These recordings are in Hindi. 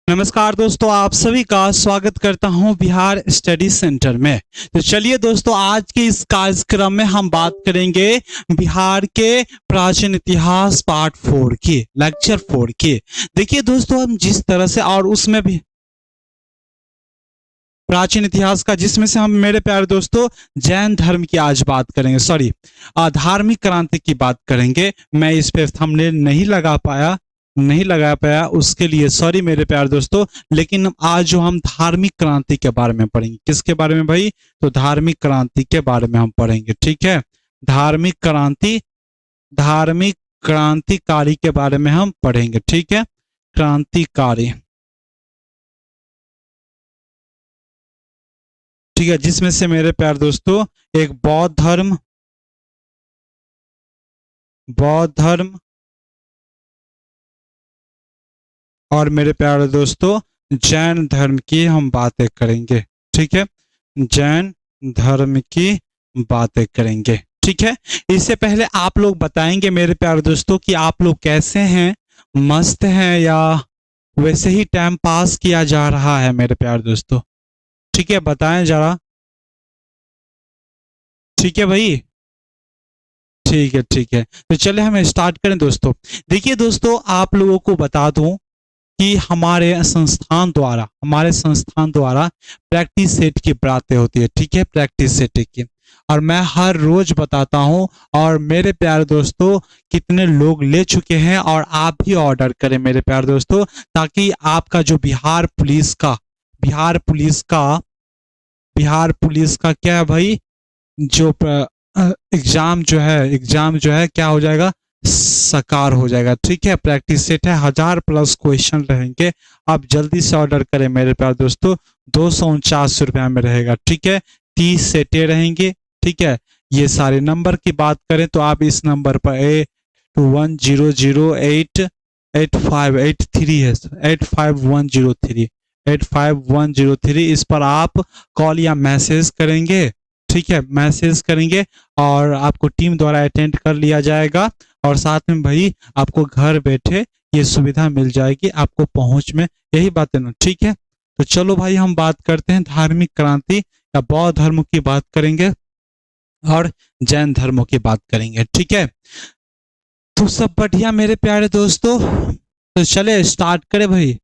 नमस्कार दोस्तों, आप सभी का स्वागत करता हूं बिहार स्टडी सेंटर में। तो चलिए दोस्तों, आज के इस कार्यक्रम में हम बात करेंगे बिहार के प्राचीन इतिहास पार्ट 4 की, लेक्चर 4 की। देखिए दोस्तों, हम जिस तरह से और उसमें भी प्राचीन इतिहास का, जिसमें से हम मेरे प्यारे दोस्तों जैन धर्म की आज बात करेंगे, सॉरी धार्मिक क्रांति की बात करेंगे। मैं इस पे थंबनेल नहीं लगा पाया, उसके लिए सॉरी मेरे प्यारे दोस्तों। लेकिन आज जो हम धार्मिक क्रांति के बारे में पढ़ेंगे, किसके बारे में भाई? तो धार्मिक क्रांति के बारे में हम पढ़ेंगे, ठीक है। धार्मिक क्रांति, धार्मिक क्रांतिकारी के बारे में हम पढ़ेंगे, ठीक है। क्रांतिकारी, ठीक है, जिसमें से मेरे प्यारे दोस्तों एक बौद्ध धर्म और मेरे प्यारे दोस्तों जैन धर्म की हम बातें करेंगे, ठीक है। जैन धर्म की बातें करेंगे, ठीक है। इससे पहले आप लोग बताएंगे मेरे प्यारे दोस्तों कि आप लोग कैसे हैं, मस्त हैं या वैसे ही टाइम पास किया जा रहा है मेरे प्यारे दोस्तों? ठीक है, बताएं जरा। ठीक है भाई, ठीक है ठीक है। तो चले हम स्टार्ट करें दोस्तों। देखिए दोस्तों, आप लोगों को बता दूं कि हमारे संस्थान द्वारा प्रैक्टिस सेट की बातें होती है, ठीक है, प्रैक्टिस सेट की। और मैं हर रोज बताता हूं। और मेरे प्यारे दोस्तों कितने लोग ले चुके हैं, और आप भी ऑर्डर करें मेरे प्यारे दोस्तों, ताकि आपका जो बिहार पुलिस का क्या है भाई, जो एग्जाम जो है क्या हो जाएगा, साकार हो जाएगा, ठीक है। प्रैक्टिस सेट है, 1000+ क्वेश्चन रहेंगे। आप जल्दी से ऑर्डर करें मेरे प्यारे दोस्तों, 249 रुपया में रहेगा, ठीक है। 30 सेटें रहेंगे, ठीक है। ये सारे नंबर की बात करें तो आप इस नंबर पर 8100885103 है, 85103 इस पर आप कॉल या मैसेज करेंगे, ठीक है, मैसेज करेंगे और आपको टीम द्वारा अटेंड कर लिया जाएगा। और साथ में भाई आपको घर बैठे ये सुविधा मिल जाएगी, आपको पहुंच में, यही बात है ना, ठीक है। तो चलो भाई, हम बात करते हैं धार्मिक क्रांति या बौद्ध धर्म की बात करेंगे और जैन धर्मों की बात करेंगे, ठीक है। तो सब बढ़िया मेरे प्यारे दोस्तों, तो चले स्टार्ट करें भाई।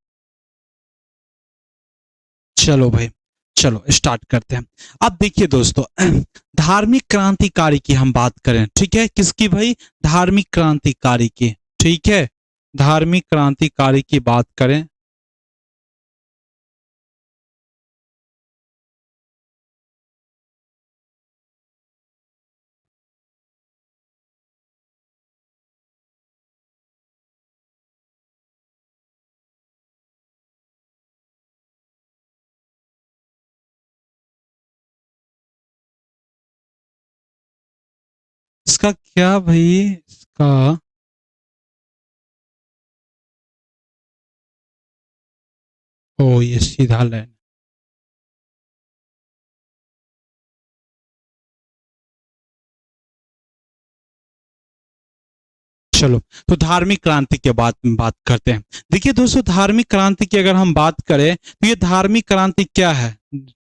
चलो भाई, चलो स्टार्ट करते हैं। अब देखिए दोस्तों, धार्मिक क्रांतिकारी की हम बात करें, ठीक है, किसकी भाई? धार्मिक क्रांतिकारी की, ठीक है। धार्मिक क्रांतिकारी की बात करें, इसका क्या भाई, इसका ओ ये सीधा लाइन। चलो, तो धार्मिक क्रांति के बात करते हैं। देखिए दोस्तों, धार्मिक क्रांति की अगर हम बात करें तो ये धार्मिक क्रांति क्या है,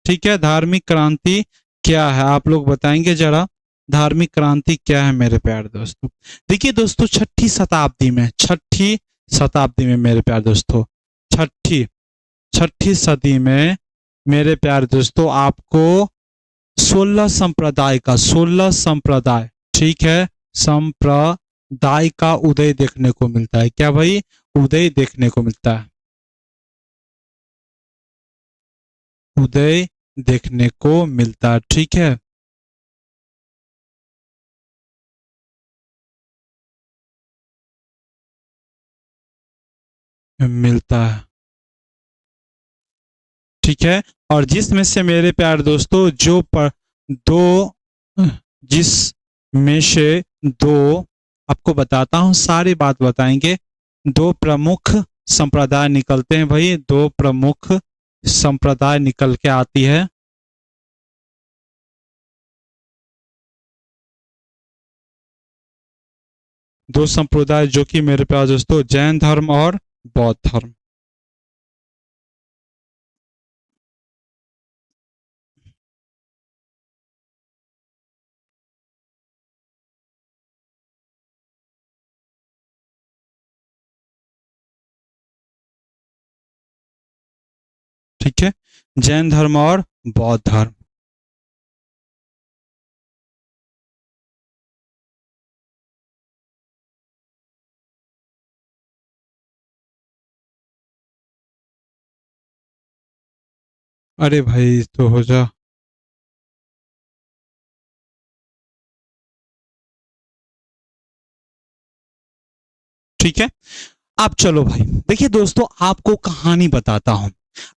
ठीक है। धार्मिक क्रांति क्या है, आप लोग बताएंगे जरा। धार्मिक क्रांति क्या है मेरे प्यारे दोस्तों? देखिए दोस्तों, छठी शताब्दी में मेरे प्यारे दोस्तों, छठी छठी सदी में मेरे प्यारे दोस्तों आपको 16 संप्रदाय, ठीक है, संप्रदाय का उदय देखने को मिलता है। क्या भाई? उदय देखने को मिलता है, उदय देखने को मिलता है, ठीक है। मिलता है, ठीक है। और जिसमें से मेरे प्यारे दोस्तों दो जिस में से दो, आपको बताता हूं, सारी बात बताएंगे। दो प्रमुख संप्रदाय निकलते हैं भाई, दो प्रमुख संप्रदाय निकल के आती है। दो संप्रदाय जो कि मेरे प्यारे दोस्तों जैन धर्म और बौद्ध धर्म, ठीक है, जैन धर्म और बौद्ध धर्म। अरे भाई तो हो जा। ठीक है, अब चलो भाई, देखिए दोस्तों, आपको कहानी बताता हूं।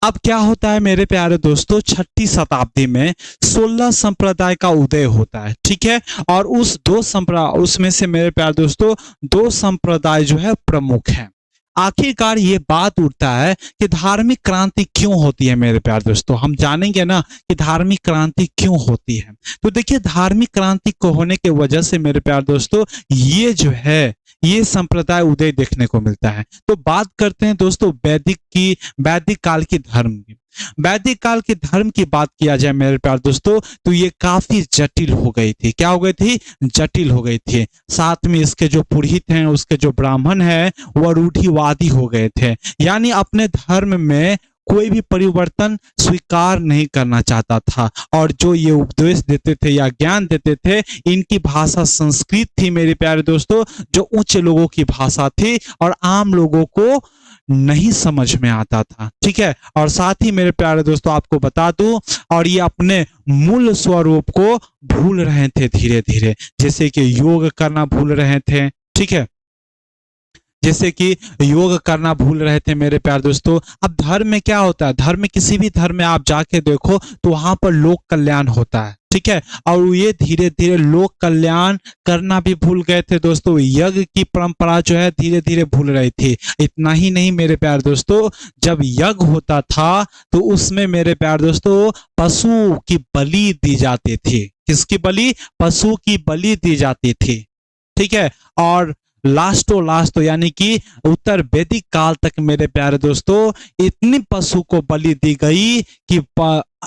अब क्या होता है मेरे प्यारे दोस्तों, छठी शताब्दी में 16 संप्रदाय का उदय होता है। ठीक है, और उस दो संप्रदाय, उसमें से मेरे प्यारे दोस्तों दो संप्रदाय जो है प्रमुख हैं। आखिरकार ये बात उठता है कि धार्मिक क्रांति क्यों होती है मेरे प्यारे दोस्तों, हम जानेंगे ना कि धार्मिक क्रांति क्यों होती है। तो देखिए, धार्मिक क्रांति को होने के वजह से मेरे प्यारे दोस्तों ये जो है, ये संप्रदाय उदय देखने को मिलता है। तो बात करते हैं दोस्तों वैदिक काल की धर्म की। वैदिक काल के धर्म की बात किया जाए मेरे प्यारे दोस्तों, तो ये काफी जटिल हो गई थी। क्या हो गई थी? जटिल हो गई थी। साथ में इसके जो पुरोहित हैं, उसके जो ब्राह्मण हैं, वह रूढ़िवादी हो गए थे। यानी अपने धर्म में कोई भी परिवर्तन स्वीकार नहीं करना चाहता था। और जो ये उपदेश देते थे या ज्ञान देते थे, इनकी भाषा संस्कृत थी मेरे प्यारे दोस्तों, जो उच्च लोगों की भाषा थी और आम लोगों को नहीं समझ में आता था। ठीक है, और साथ ही मेरे प्यारे दोस्तों आपको बता दूं, और ये अपने मूल स्वरूप को भूल रहे थे धीरे धीरे, जैसे कि योग करना भूल रहे थे। ठीक है, जैसे कि योग करना भूल रहे थे मेरे प्यारे दोस्तों। अब धर्म में क्या होता है, धर्म में किसी भी धर्म में आप जाके देखो तो वहां पर लोक कल्याण होता है। ठीक है, और ये धीरे धीरे लोक कल्याण करना भी भूल गए थे दोस्तों। यज्ञ की परंपरा जो है धीरे धीरे भूल रही थी। इतना ही नहीं मेरे प्यारे दोस्तों, जब यज्ञ होता था तो उसमें मेरे प्यारे दोस्तों पशु की बलि दी जाती थी। किसकी बलि? पशु की बलि दी जाती थी। ठीक है, और लास्ट यानी कि उत्तर वैदिक काल तक मेरे प्यारे दोस्तों इतनी पशु को बलि दी गई कि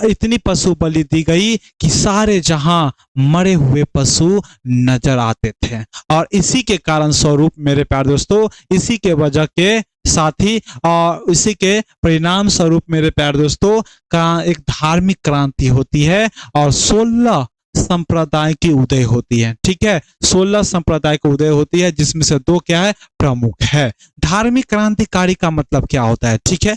इतनी पशु बलि दी गई कि सारे जहां मरे हुए पशु नजर आते थे। और इसी के कारण स्वरूप मेरे प्यारे दोस्तों, इसी के वजह के साथ ही और इसी के परिणाम स्वरूप मेरे प्यारे दोस्तों का एक धार्मिक क्रांति होती है और 16 संप्रदाय की उदय होती है। ठीक है, 16 संप्रदाय की उदय होती है, जिसमें से दो क्या है? प्रमुख है। धार्मिक क्रांतिकारी का मतलब क्या होता है? ठीक है,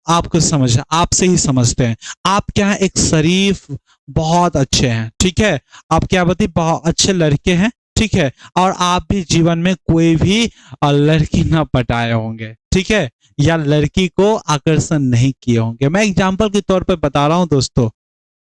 आपको समझ, आपसे ही समझते हैं। आप क्या है? एक शरीफ, बहुत अच्छे हैं। ठीक है, आप क्या बताइए, बहुत अच्छे लड़के हैं। ठीक है, और आप भी जीवन में कोई भी लड़की ना पटाए होंगे। ठीक है, या लड़की को आकर्षण नहीं किए होंगे। मैं एग्जाम्पल के तौर पर बता रहा हूं दोस्तों।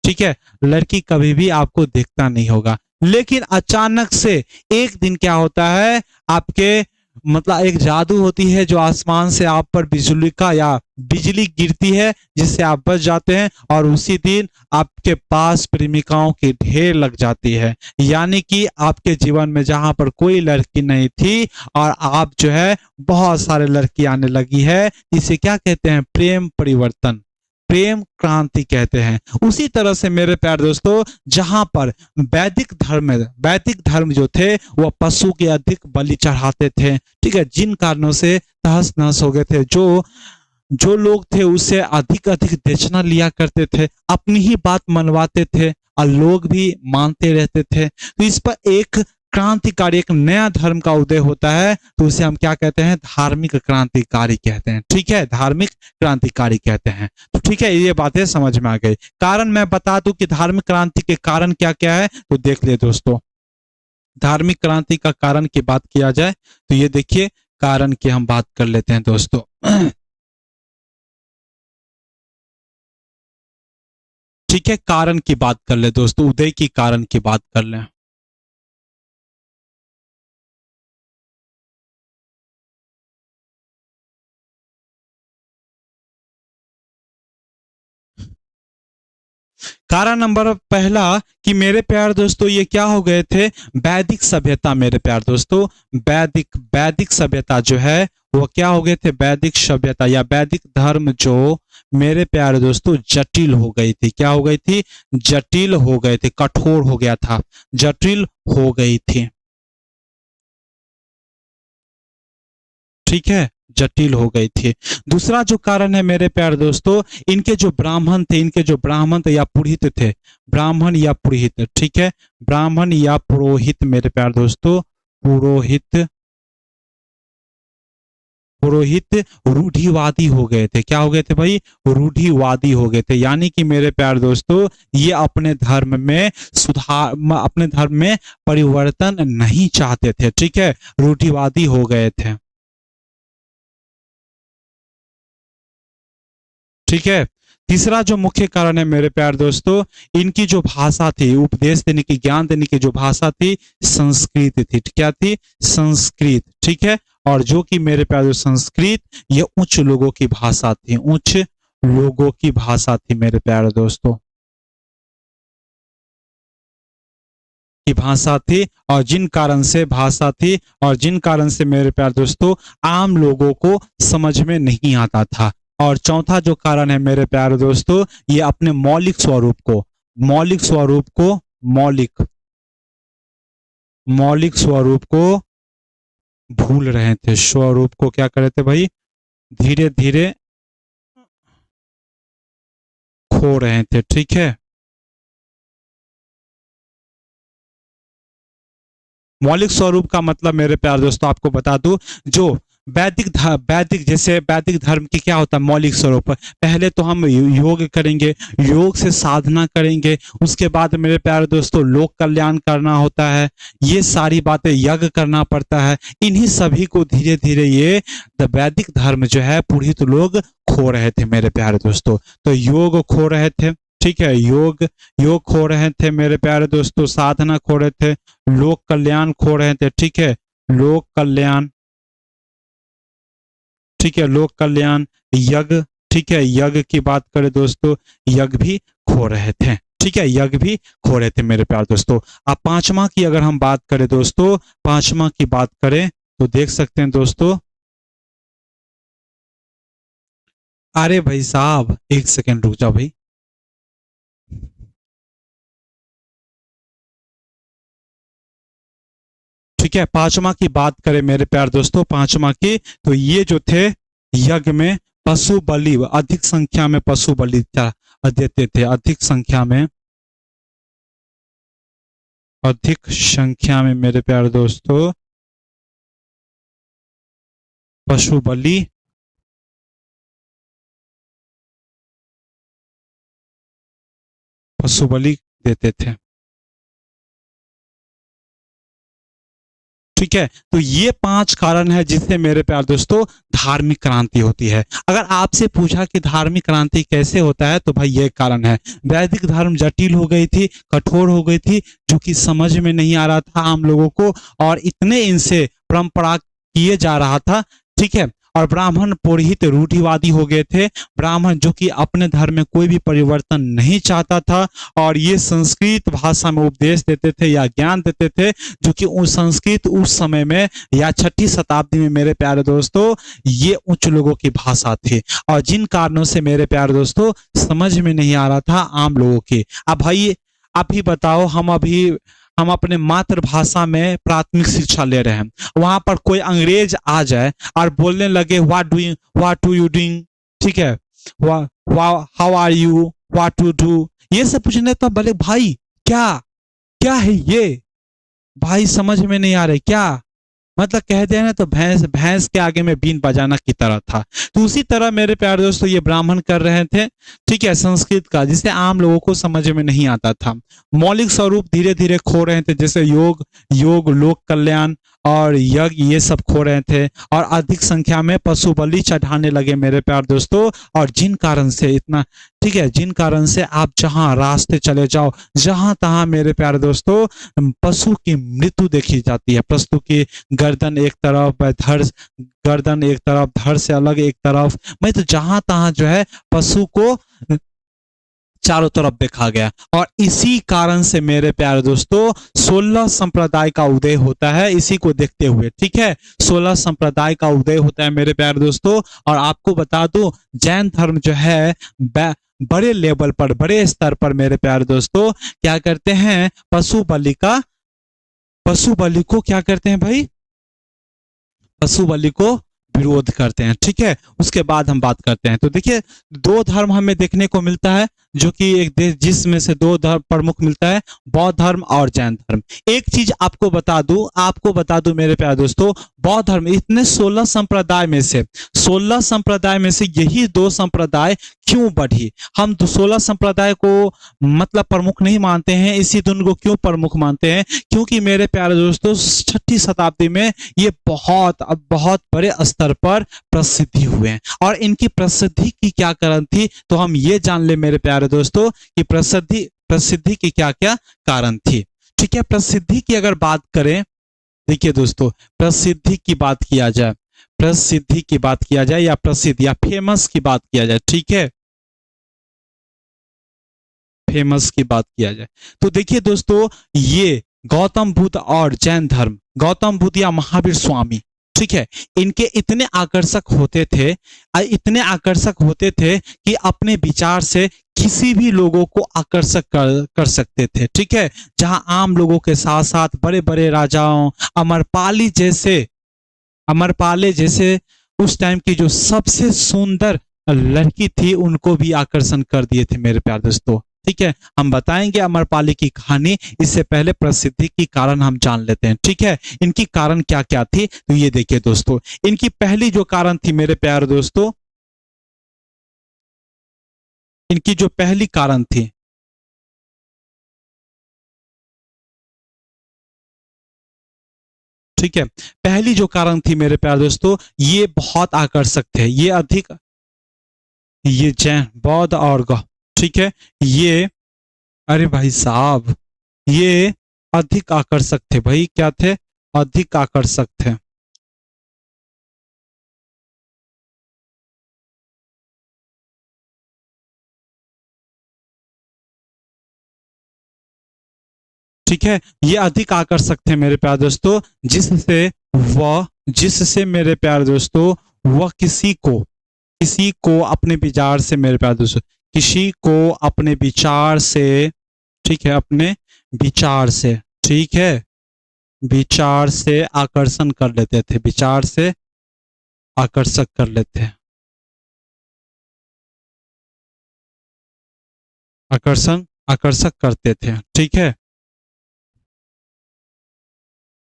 ठीक है, लड़की कभी भी आपको देखता नहीं होगा, लेकिन अचानक से एक दिन क्या होता है, आपके मतलब एक जादू होती है जो आसमान से आप पर बिजली का या बिजली गिरती है, जिससे आप बच जाते हैं, और उसी दिन आपके पास प्रेमिकाओं की ढेर लग जाती है। यानी कि आपके जीवन में जहां पर कोई लड़की नहीं थी और आप जो है बहुत सारे लड़की आने लगी है, इसे क्या कहते हैं? प्रेम परिवर्तन, प्रेम क्रांति कहते हैं। उसी तरह से मेरे प्यारे दोस्तों, जहां पर वैदिक धर्म जो थे वह पशु के अधिक बलि चढ़ाते थे। ठीक है, जिन कारणों से तहस नहस हो गए थे। जो जो लोग थे उससे अधिक अधिक दक्षिणा लिया करते थे, अपनी ही बात मनवाते थे और लोग भी मानते रहते थे। तो इस पर एक क्रांतिकारी, एक नया धर्म का उदय होता है, तो उसे हम क्या कहते हैं? धार्मिक क्रांतिकारी कहते हैं। ठीक है, धार्मिक क्रांतिकारी कहते हैं। तो ठीक है, ये बातें समझ में आ गई। कारण मैं बता दूं कि धार्मिक क्रांति के कारण क्या क्या है, तो देख ले दोस्तों। धार्मिक क्रांति का कारण की बात किया जाए तो ये देखिए, कारण की हम बात कर लेते हैं दोस्तों। ठीक है, कारण की बात कर ले दोस्तों, उदय की कारण की बात कर लें। कारण नंबर पहला कि मेरे प्यार दोस्तों ये क्या हो गए थे? वैदिक सभ्यता मेरे प्यार दोस्तों, वैदिक सभ्यता जो है वो क्या हो गए थे? वैदिक सभ्यता या वैदिक धर्म जो मेरे प्यारे दोस्तों जटिल हो गई थी। क्या हो गई थी? जटिल हो गए थे, कठोर हो गया था, जटिल हो गई थी। ठीक है, जटिल हो गई थी। दूसरा जो कारण है मेरे प्यारे दोस्तों, इनके जो ब्राह्मण थे या पुरोहित थे, ब्राह्मण या पुरोहित, ठीक है, ब्राह्मण या पुरोहित मेरे प्यारे दोस्तों, पुरोहित पुरोहित रूढ़िवादी हो गए थे। क्या हो गए थे भाई? रूढ़िवादी हो गए थे। यानी कि मेरे प्यारे दोस्तों, ये अपने धर्म में अपने धर्म में परिवर्तन नहीं चाहते थे, ठीक है, रूढ़िवादी हो गए थे, ठीक है। तीसरा जो मुख्य कारण है मेरे प्यारे दोस्तों, इनकी जो भाषा थी, उपदेश देने की, ज्ञान देने की जो भाषा थी, संस्कृत थी। क्या थी? संस्कृत, ठीक है। और जो कि मेरे प्यारे दोस्त, संस्कृत ये उच्च लोगों की भाषा थी, उच्च लोगों की भाषा थी मेरे प्यारे दोस्तों, की भाषा थी। और जिन कारण से भाषा थी और जिन कारण से मेरे प्यारे दोस्तों आम लोगों को समझ में नहीं आता था। और चौथा जो कारण है मेरे प्यारे दोस्तों, ये अपने मौलिक स्वरूप को, मौलिक स्वरूप को, मौलिक मौलिक स्वरूप को भूल रहे थे। स्वरूप को क्या कर रहे थे भाई? धीरे धीरे खो रहे थे, ठीक है। मौलिक स्वरूप का मतलब मेरे प्यारे दोस्तों आपको बता दूं, जो वैदिक जैसे वैदिक धर्म की क्या होता है मौलिक स्वरूप? पहले तो हम योग करेंगे, योग से साधना करेंगे, उसके बाद मेरे प्यारे दोस्तों लोक कल्याण करना होता है, ये सारी बातें, यज्ञ करना पड़ता है। इन्हीं सभी को धीरे धीरे ये वैदिक धर्म जो है पुरोहित लोग खो रहे थे मेरे प्यारे दोस्तों। तो योग खो रहे थे, ठीक है, योग योग खो रहे थे मेरे प्यारे दोस्तों, साधना खो रहे थे, लोक कल्याण खो रहे थे, ठीक है, लोक कल्याण, ठीक है, लोक कल्याण, यज्ञ, ठीक है, यज्ञ की बात करें दोस्तों, यज्ञ भी खो रहे थे, ठीक है, यज्ञ भी खो रहे थे मेरे प्यारे दोस्तों। अब पांचवा की अगर हम बात करें दोस्तों, पांचवा की बात करें तो देख सकते हैं दोस्तों, अरे भाई साहब एक सेकेंड रुक जाओ भाई। ठीक है, पांचवा की बात करें मेरे प्यारे दोस्तों, पांचवा की, तो ये जो थे यज्ञ में पशु बलि, अधिक संख्या में पशु बलि देते थे, अधिक संख्या में, अधिक संख्या में मेरे प्यारे दोस्तों पशु बलि देते थे, ठीक है। तो ये पांच कारण है जिससे मेरे प्यारे दोस्तों धार्मिक क्रांति होती है। अगर आपसे पूछा कि धार्मिक क्रांति कैसे होता है, तो भाई ये कारण है, वैदिक धर्म जटिल हो गई थी, कठोर हो गई थी, जो कि समझ में नहीं आ रहा था आम लोगों को, और इतने इनसे परंपरा किए जा रहा था, ठीक है। और ब्राह्मण पुरोहित रूढ़िवादी हो गए थे, ब्राह्मण जो कि अपने धर्म में कोई भी परिवर्तन नहीं चाहता था, और ये संस्कृत भाषा में उपदेश देते थे या ज्ञान देते थे, जो कि उस संस्कृत उस समय में या छठी शताब्दी में मेरे प्यारे दोस्तों ये उच्च लोगों की भाषा थी, और जिन कारणों से मेरे प्यारे दोस्तों समझ में नहीं आ रहा था आम लोगों की। अब भाई आप ही बताओ, हम अपने मातृभाषा में प्राथमिक शिक्षा ले रहे हैं, वहां पर कोई अंग्रेज आ जाए और बोलने लगे व्हाट डू यू डूइंग, ठीक है, how are you, what to do, ये सब पूछने तो बोले भाई क्या क्या है ये, भाई समझ में नहीं आ रहे क्या, मतलब कह दे ना तो भैंस भैंस के आगे में बीन बजाना की तरह था। तो उसी तरह मेरे प्यारे दोस्तों ये ब्राह्मण कर रहे थे, ठीक है, संस्कृत का, जिसे आम लोगों को समझ में नहीं आता था। मौलिक स्वरूप धीरे धीरे खो रहे थे, जैसे योग लोक कल्याण और यज्ञ, ये सब खो रहे थे, और अधिक संख्या में पशु बलि चढ़ाने लगे मेरे प्यारे दोस्तों। और जिन कारण से इतना, ठीक है, जिन कारण से आप जहां रास्ते चले जाओ, जहां तहां मेरे प्यारे दोस्तों पशु की मृत्यु देखी जाती है, पशु की गर्दन एक तरफ, धड़, गर्दन एक तरफ, धड़ से अलग एक तरफ, मैं तो जहां तहां जो है पशु को चारों तरफ देखा गया। और इसी कारण से मेरे प्यारे दोस्तों 16 संप्रदाय का उदय होता है, इसी को देखते हुए, ठीक है, 16 संप्रदाय का उदय होता है मेरे प्यारे दोस्तों। और आपको बता दूं जैन धर्म जो है बड़े लेवल पर, बड़े स्तर पर मेरे प्यारे दोस्तों क्या करते हैं, पशु बलि को क्या करते हैं भाई, पशु बलि को विरोध करते हैं। ठीक है, उसके बाद हम बात करते हैं। तो देखिए, दो धर्म हमें देखने को मिलता है, जो कि एक देश जिसमें से दो धर्म प्रमुख मिलता है, बौद्ध धर्म और जैन धर्म। एक चीज आपको बता दूं मेरे प्यारे दोस्तों, बौद्ध धर्म इतने 16 संप्रदाय में से 16 संप्रदाय में से यही दो संप्रदाय क्यों बढ़ी? हम 16 संप्रदाय को मतलब प्रमुख नहीं मानते हैं, इसी दिन को क्यों प्रमुख मानते हैं? क्योंकि मेरे प्यारे दोस्तों, 6ठी शताब्दी में ये बहुत बड़े स्तर पर प्रसिद्धि हुए हैं। और इनकी प्रसिद्धि की क्या कारण थी, तो हम ये जान ले मेरे प्यारे दोस्तों कि प्रसिद्धि की क्या क्या कारण थी। ठीक है, प्रसिद्धि की अगर बात करें, देखिए दोस्तों, प्रसिद्धि की बात किया जाए या प्रसिद्ध या फेमस की बात किया जाए, ठीक है, फेमस की बात किया जाए, तो देखिए दोस्तों, ये गौतम बुद्ध और जैन धर्म, गौतम बुद्ध या महावीर स्वामी, ठीक है, इनके इतने आकर्षक होते थे कि अपने विचार से किसी भी लोगों को आकर्षक कर सकते थे। ठीक है, जहां आम लोगों के साथ साथ बड़े बड़े राजाओं, अमरपाले जैसे उस टाइम की जो सबसे सुंदर लड़की थी, उनको भी आकर्षण कर दिए थे मेरे प्यारे दोस्तों। ठीक है, हम बताएंगे अमरपाली की कहानी, इससे पहले प्रसिद्धि की कारण हम जान लेते हैं। ठीक है, इनकी कारण क्या क्या थी, तो ये देखिए दोस्तों, इनकी पहली जो कारण थी मेरे प्यारे दोस्तों, इनकी जो पहली कारण थी, ठीक है, पहली जो कारण थी मेरे प्यारे दोस्तों, ये बहुत आकर्षक थे, ये जैन, बौद्ध और ठीक है, ये, अरे भाई साहब, ये अधिक आकर्षक थे भाई, क्या थे? अधिक आकर्षक थे। ठीक है, ये अधिक आकर्षक थे मेरे प्यारे दोस्तों, जिससे मेरे प्यारे दोस्तों, वह किसी को अपने विचार से, मेरे प्यारे दोस्तों, किसी को अपने विचार से, ठीक है, अपने विचार से, ठीक है, विचार से आकर्षण कर लेते थे, विचार से आकर्षक कर लेते, आकर्षक करते थे। ठीक है,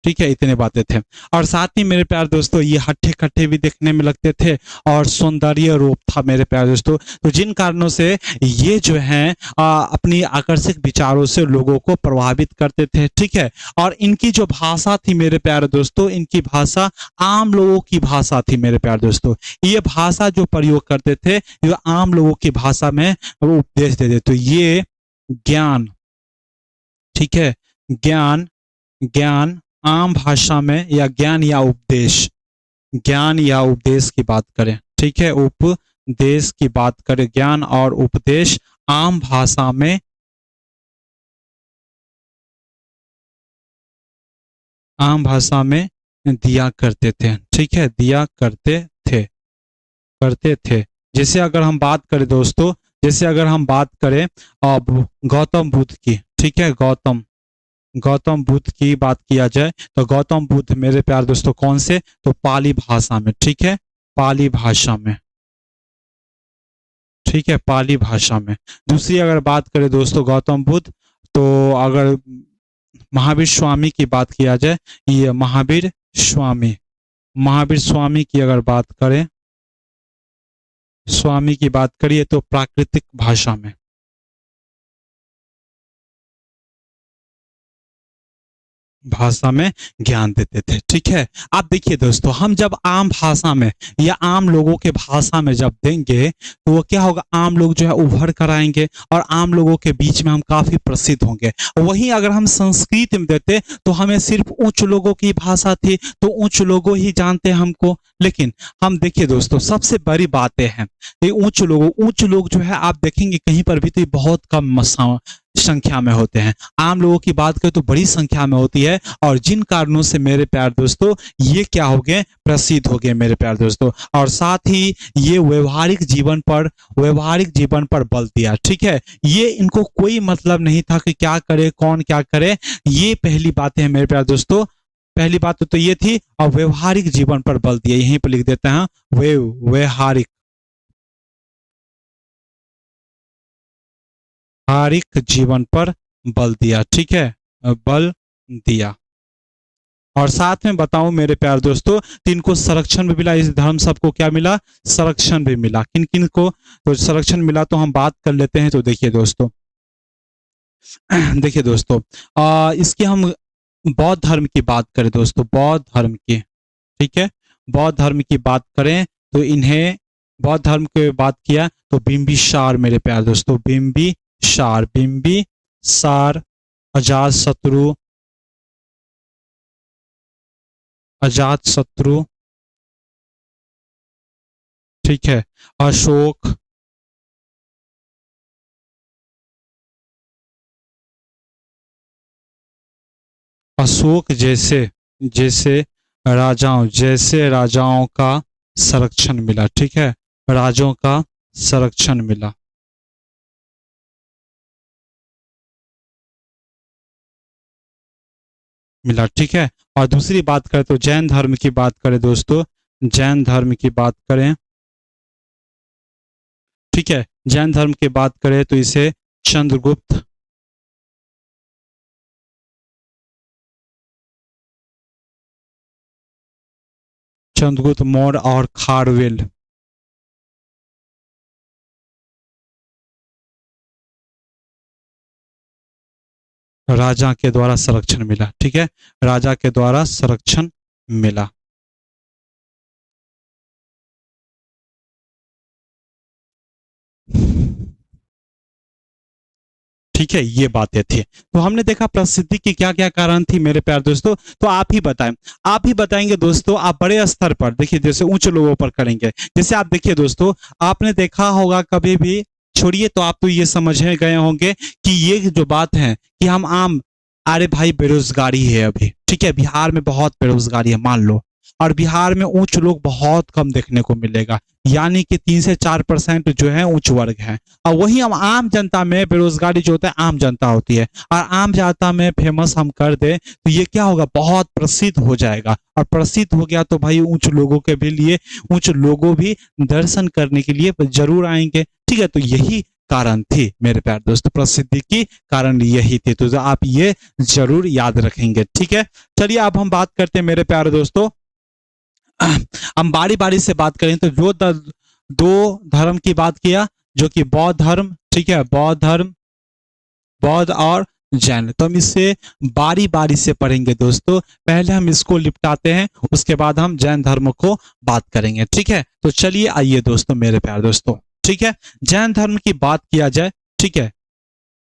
ठीक है, इतने बातें थे। और साथ ही मेरे प्यारे दोस्तों, ये हट्टे कट्टे भी देखने में लगते थे और सौंदर्य रूप था मेरे प्यारे दोस्तों, तो जिन कारणों से ये जो है अपनी आकर्षक विचारों से लोगों को प्रभावित करते थे। ठीक है, और इनकी जो भाषा थी मेरे प्यारे दोस्तों, इनकी भाषा आम लोगों की भाषा थी मेरे प्यारे दोस्तों, ये भाषा जो प्रयोग करते थे, ये आम लोगों की भाषा में वो उपदेश देते, तो ये ज्ञान, ठीक है, ज्ञान आम भाषा में, या ज्ञान या उपदेश की बात करें, ठीक है, उपदेश की बात करें, ज्ञान और उपदेश आम भाषा में दिया करते थे। ठीक है, दिया करते थे। जैसे अगर हम बात करें दोस्तों, अब गौतम बुद्ध की, ठीक है, गौतम बुद्ध की बात किया जाए, तो गौतम बुद्ध मेरे प्यार दोस्तों कौन से, तो पाली भाषा में, ठीक है, पाली भाषा में, ठीक है, पाली भाषा में। दूसरी अगर बात करें दोस्तों गौतम बुद्ध, तो अगर महावीर स्वामी की बात किया जाए, ये महावीर स्वामी की अगर बात करें, स्वामी की बात करिए तो प्राकृतिक भाषा में, ज्ञान देते थे। ठीक है, आप देखिए दोस्तों, हम जब आम भाषा में या आम लोगों के भाषा में जब देंगे, तो वो क्या होगा, आम लोग जो है उभर कर आएंगे और आम लोगों के बीच में हम काफी प्रसिद्ध होंगे। वहीं अगर हम संस्कृत में देते, तो हमें सिर्फ उच्च लोगों की भाषा थी, तो उच्च लोगों ही जानते हैं हमको। लेकिन हम देखिए दोस्तों, सबसे बड़ी बातें हैं ये उच्च लोग जो है, आप देखेंगे कहीं पर भी तो ये बहुत कम संख्या में होते हैं। आम लोगों की बात करें तो बड़ी संख्या में होती है, और जिन कारणों से मेरे प्यार दोस्तों, ये क्या हो गए, प्रसिद्ध हो गए मेरे प्यार दोस्तों। और साथ ही ये व्यवहारिक जीवन पर बल दिया। ठीक है, ये इनको कोई मतलब नहीं था कि क्या करे, कौन क्या करे। ये पहली बातें हैं मेरे प्यार दोस्तों, पहली बात तो ये थी, और व्यवहारिक जीवन पर बल दिया, यहीं पर लिख देते हैं व्यवहारिक व्यवहारिक जीवन पर बल दिया, ठीक है, बल दिया। और साथ में बताऊं मेरे प्यारे दोस्तों, तो इनको संरक्षण भी मिला, इस धर्म सबको क्या मिला, संरक्षण भी मिला। किन किन को तो संरक्षण मिला, तो हम बात कर लेते हैं। तो देखिए दोस्तों, देखिए दोस्तों, इसके हम बौद्ध धर्म की बात करें दोस्तों, बौद्ध धर्म की, ठीक है, बौद्ध धर्म की बात करें तो इन्हें बौद्ध धर्म की बात किया तो बिंबिसार मेरे प्यारे दोस्तों, बिंबिसार, बिंबिसार, अजात शत्रु, अजात शत्रु, ठीक है, अशोक, अशोक जैसे जैसे जैसे राजाओं का संरक्षण मिला, ठीक है, राजाओं का संरक्षण मिला, मिला, ठीक है। और दूसरी बात करें तो जैन धर्म की बात करें दोस्तों, जैन धर्म की बात करें, ठीक है, जैन धर्म की बात करें तो इसे चंद्रगुप्त, चंद्रगुप्त मौर्य और खारवेल, राजा के द्वारा संरक्षण मिला, ठीक है, राजा के द्वारा संरक्षण मिला। ठीक है, ये बातें थी। तो हमने देखा प्रसिद्धि की क्या क्या कारण थी मेरे प्यारे दोस्तों। तो आप ही बताएं, आप ही बताएंगे दोस्तों। आप बड़े स्तर पर देखिए, जैसे उच्च लोगों पर करेंगे, जैसे आप देखिए दोस्तों, आपने देखा होगा कभी भी, छोड़िए तो आप तो ये समझ गए होंगे कि ये जो बात है कि हम आम, अरे भाई बेरोजगारी है अभी, ठीक है, बिहार में बहुत बेरोजगारी है मान लो, और बिहार में उच्च लोग बहुत कम देखने को मिलेगा, यानी कि 3 से 4% जो है उच्च वर्ग है। और वही हम आम जनता में बेरोजगारी जो होता है आम जनता होती है, और आम जनता में फेमस हम कर दे तो ये क्या होगा, बहुत प्रसिद्ध हो जाएगा, और प्रसिद्ध हो गया तो भाई उच्च लोगों के भी लिए, उच्च लोगों भी दर्शन करने के लिए जरूर आएंगे, ठीक है। तो यही कारण थी मेरे प्यारे दोस्तों, प्रसिद्धि की कारण यही थी, तो आप ये जरूर याद रखेंगे, ठीक है। चलिए अब हम बात करते हैं मेरे प्यारे दोस्तों, हम बारी बारी से बात करें तो जो दो धर्म की बात किया, जो कि बौद्ध धर्म, ठीक है, बौद्ध धर्म, बौद्ध और जैन, तो हम इससे बारी बारी से पढ़ेंगे दोस्तों। पहले हम इसको निपटाते हैं, उसके बाद हम जैन धर्म को बात करेंगे, ठीक है। तो चलिए आइए दोस्तों मेरे प्यारे दोस्तों, ठीक है, जैन धर्म की बात किया जाए, ठीक है,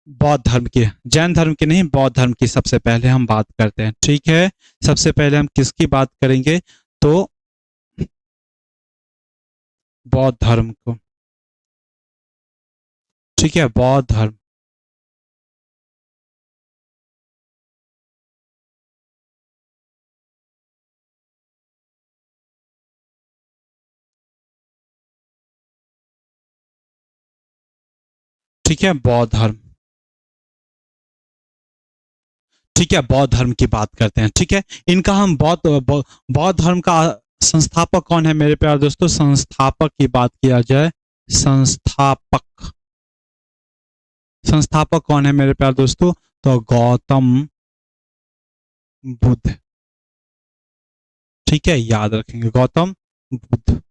बौद्ध धर्म की, जैन धर्म की नहीं, बौद्ध धर्म की सबसे पहले हम बात करते हैं, ठीक है। सबसे पहले हम किसकी बात करेंगे, तो बौद्ध धर्म को, ठीक है, बौद्ध धर्म, ठीक है, बौद्ध धर्म, ठीक है, बौद्ध धर्म की बात करते हैं, ठीक है। इनका हम बौद्ध धर्म का संस्थापक कौन है मेरे प्यारे दोस्तों, संस्थापक की बात किया जाए, संस्थापक, संस्थापक कौन है मेरे प्यारे दोस्तों, तो गौतम बुद्ध, ठीक है, याद रखेंगे गौतम बुद्ध,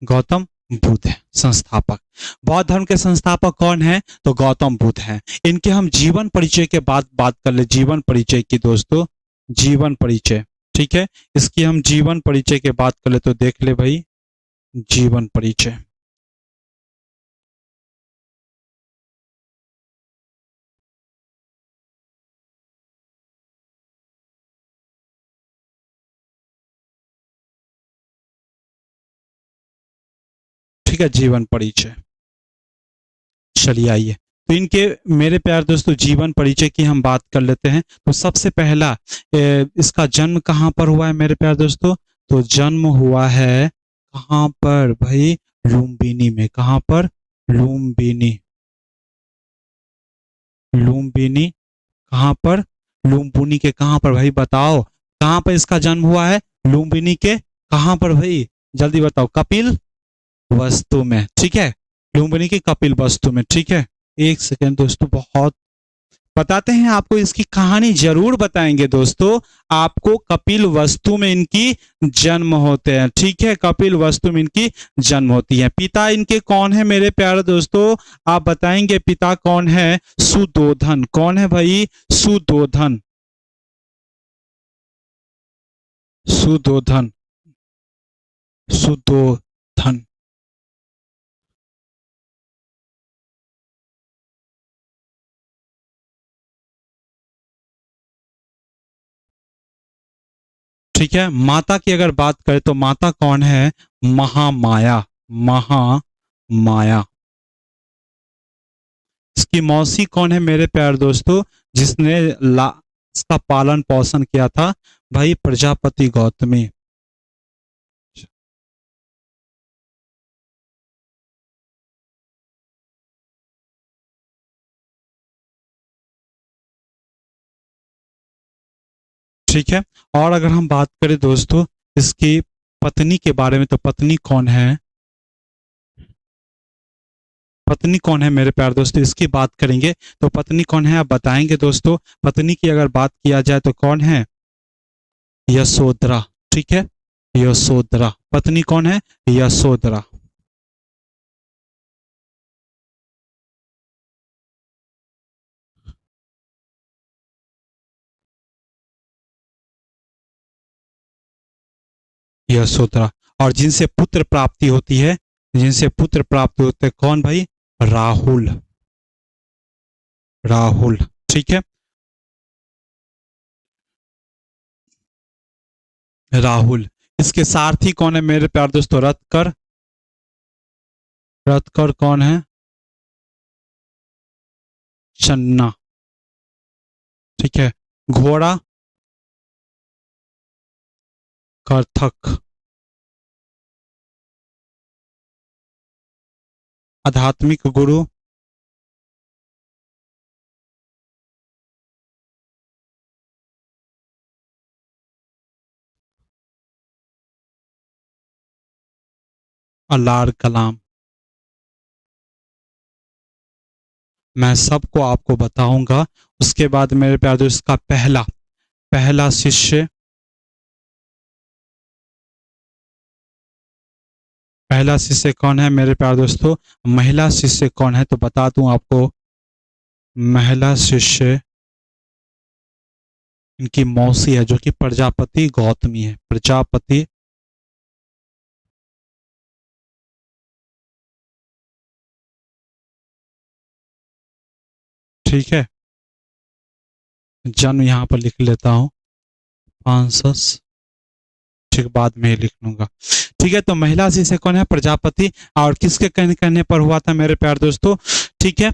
गौतम बुद्ध है संस्थापक। बौद्ध धर्म के संस्थापक कौन है, तो गौतम बुद्ध हैं। इनके हम जीवन परिचय के बाद बात कर ले, जीवन परिचय की दोस्तों, जीवन परिचय, ठीक है, इसकी हम जीवन परिचय के बात कर ले, तो देख ले भाई, जीवन परिचय, ठीक है, जीवन परिचय। चलिए आइए, तो इनके मेरे प्यारे दोस्तों जीवन परिचय की हम बात कर लेते हैं। तो सबसे पहला इसका जन्म कहाँ पर हुआ है मेरे प्यारे दोस्तों, तो जन्म हुआ है कहाँ पर भाई, लुम्बिनी में, कहाँ पर, लुम्बिनी, लुम्बिनी। कहाँ पर? लुम्बिनी के कहाँ पर भाई बताओ, कहाँ पर इसका जन्म हुआ है? लुम्बिनी के कहाँ पर भाई, जल्दी बताओ। कपिल वस्तु में, ठीक है। लुम्बिनी की कपिल वस्तु में, ठीक है। एक सेकेंड दोस्तों, बहुत बताते हैं आपको, इसकी कहानी जरूर बताएंगे दोस्तों। आपको कपिल वस्तु में इनकी जन्म होते हैं, ठीक है। कपिल वस्तु में इनकी जन्म होती है। पिता इनके कौन है मेरे प्यारे दोस्तों? आप बताएंगे पिता कौन है? सुदोधन। कौन है भाई? सुदोधन। सुदोधन। सुदोधन। ठीक है। माता की अगर बात करें तो माता कौन है? महामाया। महामाया। इसकी मौसी कौन है मेरे प्यारे दोस्तों, जिसने इसका पालन पोषण किया था? भाई प्रजापति गौतमी। ठीक है। और अगर हम बात करें दोस्तों इसकी पत्नी के बारे में, तो पत्नी कौन है? पत्नी कौन है मेरे प्यारे दोस्तों, इसकी बात करेंगे तो पत्नी कौन है आप बताएंगे दोस्तों। पत्नी की अगर बात किया जाए तो कौन है? यशोधरा। ठीक है, यशोधरा। पत्नी कौन है? यशोधरा। यशोधरा। और जिनसे पुत्र प्राप्ति होती है, जिनसे पुत्र प्राप्त होते हैं, कौन भाई? राहुल। राहुल। ठीक है, राहुल। इसके सारथी कौन है मेरे प्यारे दोस्तों? रत्कर। रत्कर कौन है? चन्ना। ठीक है। घोड़ा? कर्थक। आध्यात्मिक गुरु? अलार कलाम। मैं सबको आपको बताऊंगा। उसके बाद मेरे प्यारे दोस्त इसका पहला पहला शिष्य, पहला शिष्य कौन है मेरे प्यारे दोस्तों? महिला शिष्य कौन है तो बता दूं आपको। महिला शिष्य इनकी मौसी है, जो कि प्रजापति गौतमी है। प्रजापति। ठीक है, जन्म यहां पर लिख लेता हूं। 500। ठीक, बाद में ही लिख लूंगा। ठीक है, तो महिला शिष्य कौन है? प्रजापति। और किसके कहने कहने पर हुआ था मेरे प्यारे दोस्तों? ठीक है,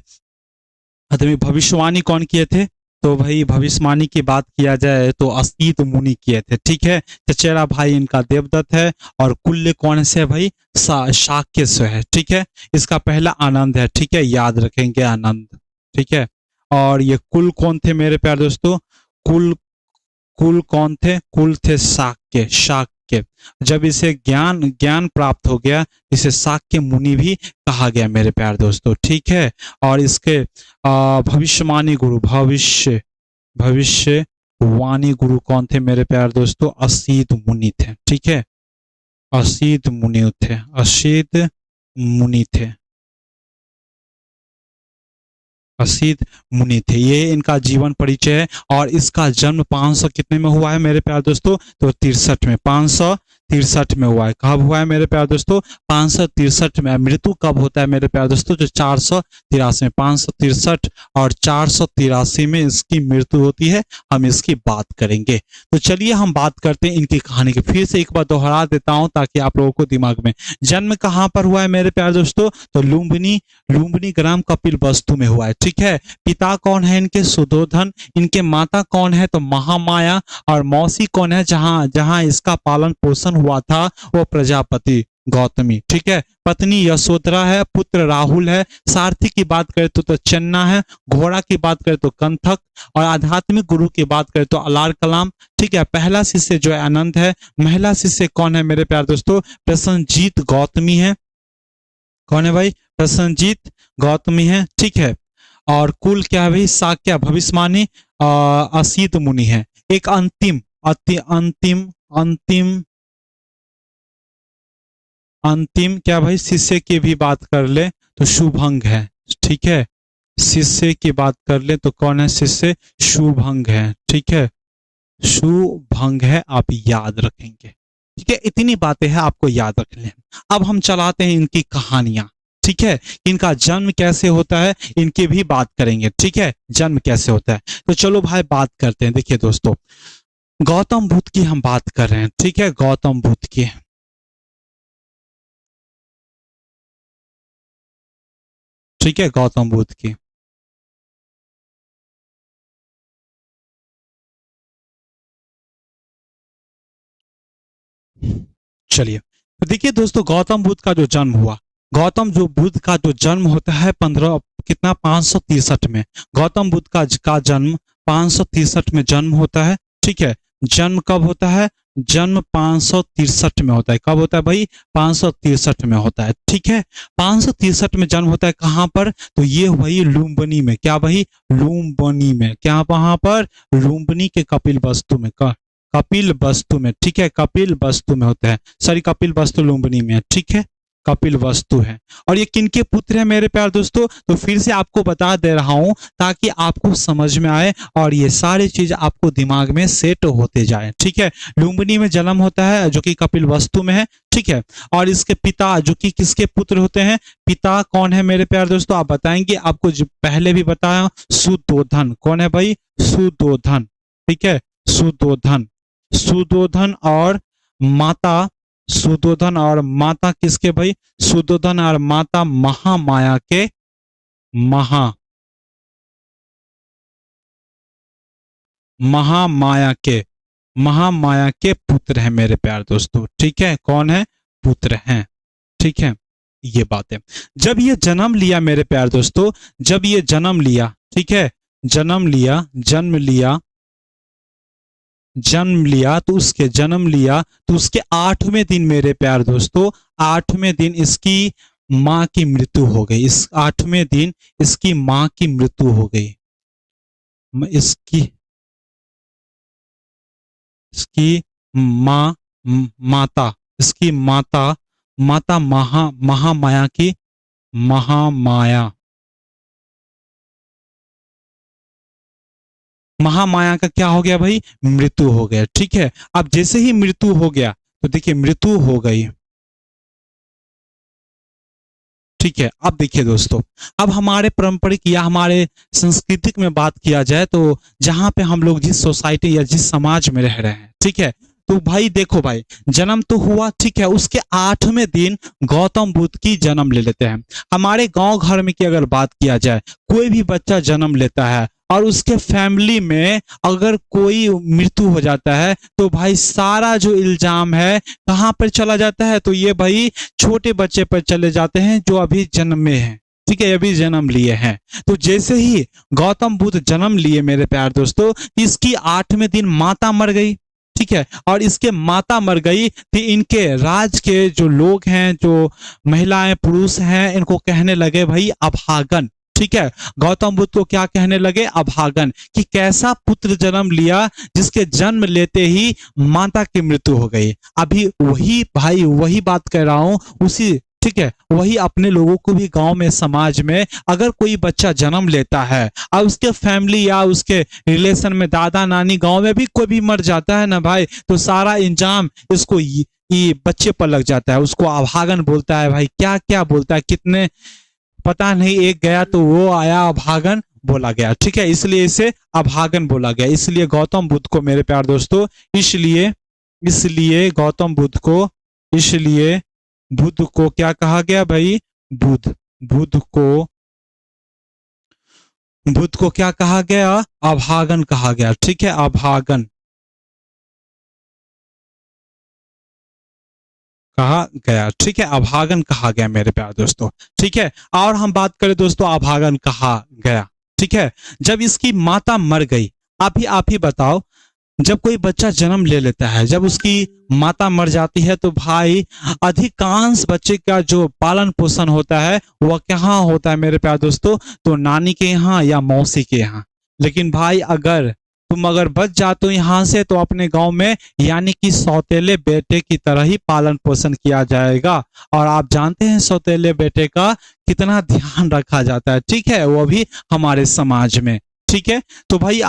आदमी भविष्यवाणी कौन किए थे? तो भाई भविष्यवाणी की बात किया जाए तो असीत मुनि किए थे। ठीक है, चचेरा भाई इनका देवदत्त है। और कुल्य कौन से है भाई? शाक्य से है। ठीक है, इसका पहला आनंद है। ठीक है, याद रखेंगे आनंद। ठीक है, और ये कुल कौन थे मेरे प्यारे दोस्तों? कुल कुल कौन थे? कुल थे शाक्य। शाक्य। जब इसे ज्ञान ज्ञान प्राप्त हो गया, इसे शाक्य मुनि भी कहा गया मेरे प्यारे दोस्तों। ठीक है, और इसके भविष्यवाणी गुरु, भविष्य वाणी गुरु कौन थे मेरे प्यारे दोस्तों? असीत मुनि थे। ठीक है, असीत मुनि थे। असीत मुनि थे। असीत मुनि थे, ये इनका जीवन परिचय है। और इसका जन्म 500 कितने में हुआ है मेरे प्यारे दोस्तों? तो 63 में। 563 में हुआ है। कब हुआ है मेरे प्यारे दोस्तों? 563 में। मृत्यु कब होता है मेरे प्यारे दोस्तों? जो 483 में। 563 और 483 में इसकी मृत्यु होती है। हम इसकी बात करेंगे। तो चलिए हम बात करते हैं इनकी कहानी की। फिर से एक बार दोहरा देता हूं ताकि आप लोगों को दिमाग में। जन्म कहां पर हुआ है मेरे प्यारे दोस्तों? तो लुम्बिनी, लुम्बिनी ग्राम कपिल वस्तु में हुआ है। ठीक है, पिता कौन है इनके? सुदोधन। इनके माता कौन है? तो महामाया। और मौसी कौन है जहां जहां इसका पालन पोषण हुआ था? वो प्रजापति गौतमी, ठीक है। पत्नी यशोधरा है, पुत्र राहुल है, सारथी की बात करें तो चन्ना है, घोड़ा की बात करें तो कंथक, और आध्यात्मिक गुरु की बात करें तो अलार कलाम, ठीक है। पहला शिष्य जो है आनंद है, महिला शिष्य कौन है मेरे प्यारे दोस्तों, प्रसन्नजीत गौतमी है। कौन है भाई, प्रसन्नजीत गौतमी है, ठीक है। और कुल क्या है भाई, साक्य भविष्यवाणी असीत मुनि है। एक अंतिम अंतिम अंतिम अंतिम क्या भाई, शिष्य की भी बात कर ले तो शुभंग है, ठीक है। शिष्य की बात कर ले तो कौन है शिष्य, शुभंग है, ठीक है। शुभंग है, आप याद रखेंगे, ठीक है। इतनी बातें हैं, आपको याद रख लें। अब हम चलाते हैं इनकी कहानियां, ठीक है। इनका जन्म कैसे होता है इनकी भी बात करेंगे, ठीक है। जन्म कैसे होता है, तो चलो भाई बात करते हैं। देखिए दोस्तों, गौतम बुद्ध की हम बात कर रहे हैं, ठीक है। गौतम बुद्ध की, ठीक है, गौतम बुद्ध की। चलिए, तो देखिए दोस्तों, गौतम बुद्ध का जो जन्म हुआ, गौतम जो बुद्ध का जो जन्म होता है 15 कितना 563 में, गौतम बुद्ध का जन्म 563 में जन्म होता है, ठीक है। जन्म कब होता है, जन्म 563 में होता है। कब होता है भाई, 563 में होता है, ठीक है। 563 में जन्म होता है, कहां पर, तो ये वही लुम्बिनी में, क्या भाई, लुम्बिनी में, क्या वहां पर, लुम्बिनी के कपिल वस्तु में, कपिल वस्तु में, ठीक है। कपिल वस्तु में होता है, सॉरी कपिल वस्तु लुम्बिनी में, ठीक है। कपिल वस्तु है। और ये किनके पुत्र हैं मेरे प्यारे दोस्तों, तो फिर से आपको बता दे रहा हूं ताकि आपको समझ में आए और ये सारी चीज आपको दिमाग में सेट होते जाए, ठीक है। लुम्बिनी में जन्म होता है जो कि कपिल वस्तु में है, ठीक है। और इसके पिता जो कि किसके पुत्र होते हैं, पिता कौन है मेरे प्यारे दोस्तों, आप बताएंगे। आपको पहले भी बताया, सुदोधन। कौन है भाई, सुदोधन, ठीक है। सुदोधन, सुदोधन और माता, सुदोधन और माता किसके भाई, सुदोधन और माता महामाया के, महा महामाया के, महामाया के पुत्र हैं मेरे प्यारे दोस्तों, ठीक है। कौन है, पुत्र हैं, ठीक है। ये बात है। जब ये जन्म लिया मेरे प्यारे दोस्तों, जब ये जन्म लिया, ठीक है, जन्म लिया, जन्म लिया, जन्म लिया, तो उसके जन्म लिया तो उसके 8वें दिन मेरे प्यार दोस्तों, 8वें दिन इसकी माँ की मृत्यु हो गई। इस 8वें दिन इसकी माँ की मृत्यु हो गई। इसकी इसकी माँ, माता, इसकी माता, माता महामाया की, महामाया, महामाया का क्या हो गया भाई, मृत्यु हो गया, ठीक है। अब जैसे ही मृत्यु हो गया, तो देखिए मृत्यु हो गई, ठीक है। अब देखिए दोस्तों, अब हमारे पारंपरिक या हमारे सांस्कृतिक में बात किया जाए तो जहां पे हम लोग जिस सोसाइटी या जिस समाज में रह रहे हैं, ठीक है, तो भाई देखो भाई, जन्म तो हुआ, ठीक है, उसके 8वें दिन गौतम बुद्ध की जन्म ले लेते हैं। हमारे गांव घर में की अगर बात किया जाए, कोई भी बच्चा जन्म लेता है और उसके फैमिली में अगर कोई मृत्यु हो जाता है, तो भाई सारा जो इल्जाम है कहां पर चला जाता है, तो ये भाई छोटे बच्चे पर चले जाते हैं जो अभी जन्म में है, ठीक है, अभी जन्म लिए हैं। तो जैसे ही गौतम बुद्ध जन्म लिए मेरे प्यार दोस्तों, इसकी 8वें दिन माता मर गई, ठीक है। और इसके माता मर गई तो इनके राज के जो लोग हैं, जो महिलाएं पुरुष हैं, इनको कहने लगे भाई अभागन, ठीक है। गौतम बुद्ध को क्या कहने लगे, अभागन, कि कैसा पुत्र जन्म लिया जिसके जन्म लेते ही माता की मृत्यु हो गई। अभी वही भाई, वही बात कह रहा हूं, उसी, ठीक है, वही अपने लोगों को भी गांव में, समाज में अगर कोई बच्चा जन्म लेता है और उसके फैमिली या उसके रिलेशन में दादा नानी गांव में भी कोई भी मर जाता है ना भाई, तो सारा इंजाम इसको ये बच्चे पर लग जाता है। उसको अभागन बोलता है भाई, क्या क्या बोलता है, कितने पता नहीं, एक गया तो वो आया, अभागन बोला गया, ठीक है। इसलिए इसे अभागन बोला गया। इसलिए गौतम बुद्ध को मेरे प्यार दोस्तों, इसलिए इसलिए गौतम बुद्ध को, इसलिए बुद्ध को क्या कहा गया भाई, बुद्ध, बुद्ध को, बुद्ध को क्या कहा गया, अभागन कहा गया, ठीक है, अभागन कहा गया। ठीक है, अभागन कहा गया मेरे प्यारे दोस्तों। ठीक है, और हम बात करें दोस्तों, अभागन कहा गया। ठीक है, जब इसकी माता मर गई, आप ही बताओ, जब कोई बच्चा जन्म ले लेता है, जब उसकी माता मर जाती है, तो भाई अधिकांश बच्चे का जो पालन पोषण होता है वह कहाँ होता है मेरे प्यारे दोस्तों? तो नानी के यहाँ या मौसी के यहाँ। लेकिन भाई अगर तुम बच जाते हो यहाँ से, तो अपने गांव में यानी कि सौतेले बेटे की तरह ही पालन पोषण किया जाएगा। और आप जानते हैं सौतेले बेटे का कितना ध्यान रखा जाता है। ठीक है, वो भी हमारे समाज में। ठीक है, तो भाई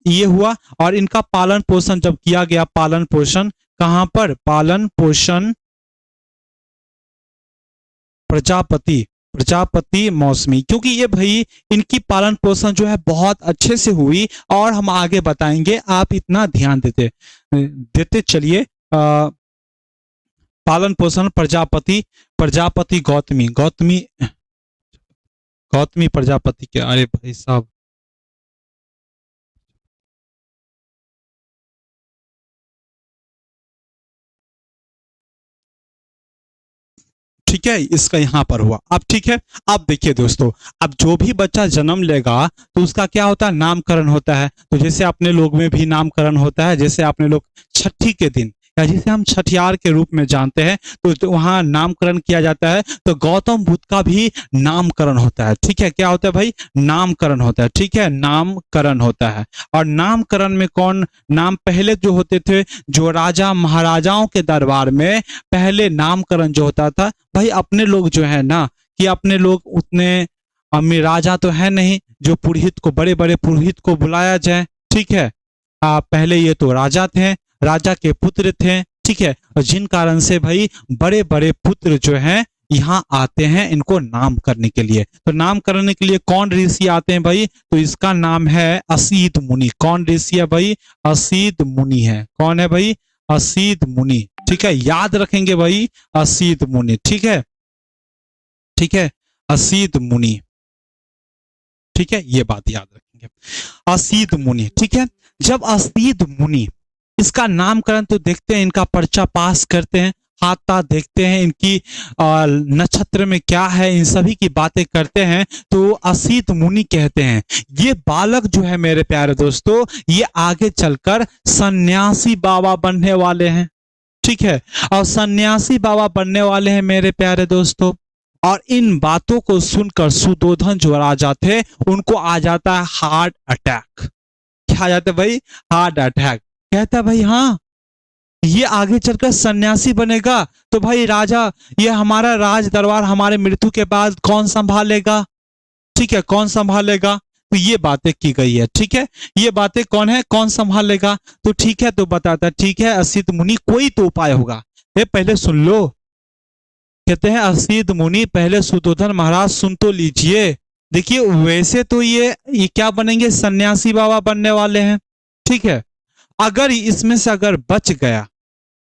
ये हुआ। और इनका पालन पोषण जब किया गया, पालन पोषण कहां पर? पालन पोषण प्रजापति मौसमी, क्योंकि ये भाई इनकी पालन पोषण जो है बहुत अच्छे से हुई। और हम आगे बताएंगे, आप इतना ध्यान देते देते चलिए। पालन पोषण प्रजापति गौतमी प्रजापति के, अरे भाई साहब, ठीक है, इसका यहां पर हुआ। अब ठीक है, अब देखिए दोस्तों, अब जो भी बच्चा जन्म लेगा तो उसका क्या होता है? नामकरण होता है। तो जैसे अपने लोग में भी नामकरण होता है, जैसे अपने लोग छठी के दिन, या जिसे हम छठियार के रूप में जानते हैं, तो वहां नामकरण किया जाता है। तो गौतम बुद्ध का भी नामकरण होता है। ठीक है, क्या होता है भाई? नामकरण होता है। ठीक है, नामकरण होता है। और नामकरण में कौन नाम पहले जो होते थे, जो राजा महाराजाओं के दरबार में पहले नामकरण जो होता था, भाई अपने लोग जो है ना, कि अपने लोग उतने अमीर राजा तो है नहीं जो पुरोहित को, बड़े बड़े पुरोहित को बुलाया जाए। ठीक है, पहले ये तो राजा थे, राजा के पुत्र थे। ठीक है, और जिन कारण से भाई बड़े बड़े पुत्र जो हैं यहाँ आते हैं इनको नाम करने के लिए। तो नाम करने के लिए कौन ऋषि आते हैं भाई? तो इसका नाम है असीत मुनि। कौन ऋषि है भाई? असीत मुनि है। कौन है भाई? असीत मुनि। ठीक है, याद रखेंगे भाई, असीत मुनि। ठीक है, ठीक है, असीत मुनि। ठीक है, ये बात याद रखेंगे, असीत मुनि। ठीक है, जब असीत मुनि, इसका नामकरण तो देखते हैं, इनका पर्चा पास करते हैं, हाथ देखते हैं, इनकी नक्षत्र में क्या है, इन सभी की बातें करते हैं, तो असीत मुनि कहते हैं ये बालक जो है मेरे प्यारे दोस्तों, ये आगे चलकर सन्यासी बाबा बनने वाले हैं। ठीक है, और सन्यासी बाबा बनने वाले हैं मेरे प्यारे दोस्तों। और इन बातों को सुनकर सुदोधन जो राजा थे, उनको आ जाता है हार्ट अटैक। क्या आ जाता है भाई? Heart attack. कहता है भाई हाँ, ये आगे चलकर सन्यासी बनेगा, तो भाई राजा, ये हमारा राज दरबार हमारे मृत्यु के बाद कौन संभालेगा? ठीक है, कौन संभालेगा? तो ये बातें की गई है। ठीक है, ये बातें कौन है, कौन संभालेगा? तो ठीक है, तो बताता, ठीक है असित मुनि, कोई तो उपाय होगा। ये पहले सुन लो। कहते हैं असित मुनि, पहले सुदोधन महाराज सुन तो लीजिए। देखिए, वैसे तो ये क्या बनेंगे? सन्यासी बाबा बनने वाले हैं। ठीक है, अगर इसमें से अगर बच गया,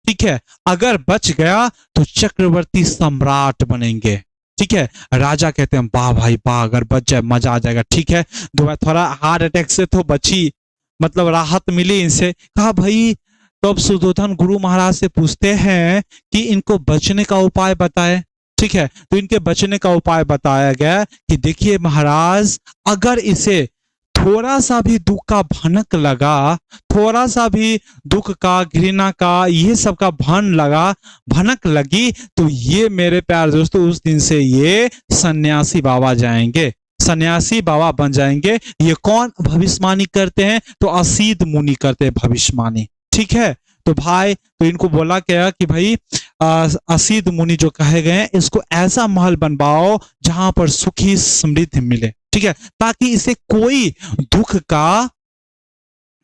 ठीक है, अगर बच गया तो चक्रवर्ती सम्राट बनेंगे। ठीक है, राजा कहते हैं वाह भाई वाह, अगर बच जाए मजा आ जाएगा। ठीक है, थोड़ा हार्ट अटैक से तो बची, मतलब राहत मिली इनसे। कहा भाई, तो अब सुदोधन गुरु महाराज से पूछते हैं कि इनको बचने का उपाय बताए। ठीक है, तो इनके बचने का उपाय बताया गया कि देखिए महाराज, अगर इसे थोड़ा सा भी दुख का भनक लगा, थोड़ा सा भी दुख का, घृणा का, ये सब का भनक लगी, तो ये मेरे प्यारे दोस्तों उस दिन से ये सन्यासी बाबा जाएंगे, सन्यासी बाबा बन जाएंगे। ये कौन भविष्यवाणी करते हैं? तो असीत मुनि करते हैं भविष्यवाणी। ठीक है, तो भाई, तो इनको बोला गया कि भाई असीत मुनि जो कहे गए, इसको ऐसा महल बनवाओ जहां पर सुखी समृद्धि मिले। ठीक है, ताकि इसे कोई दुख का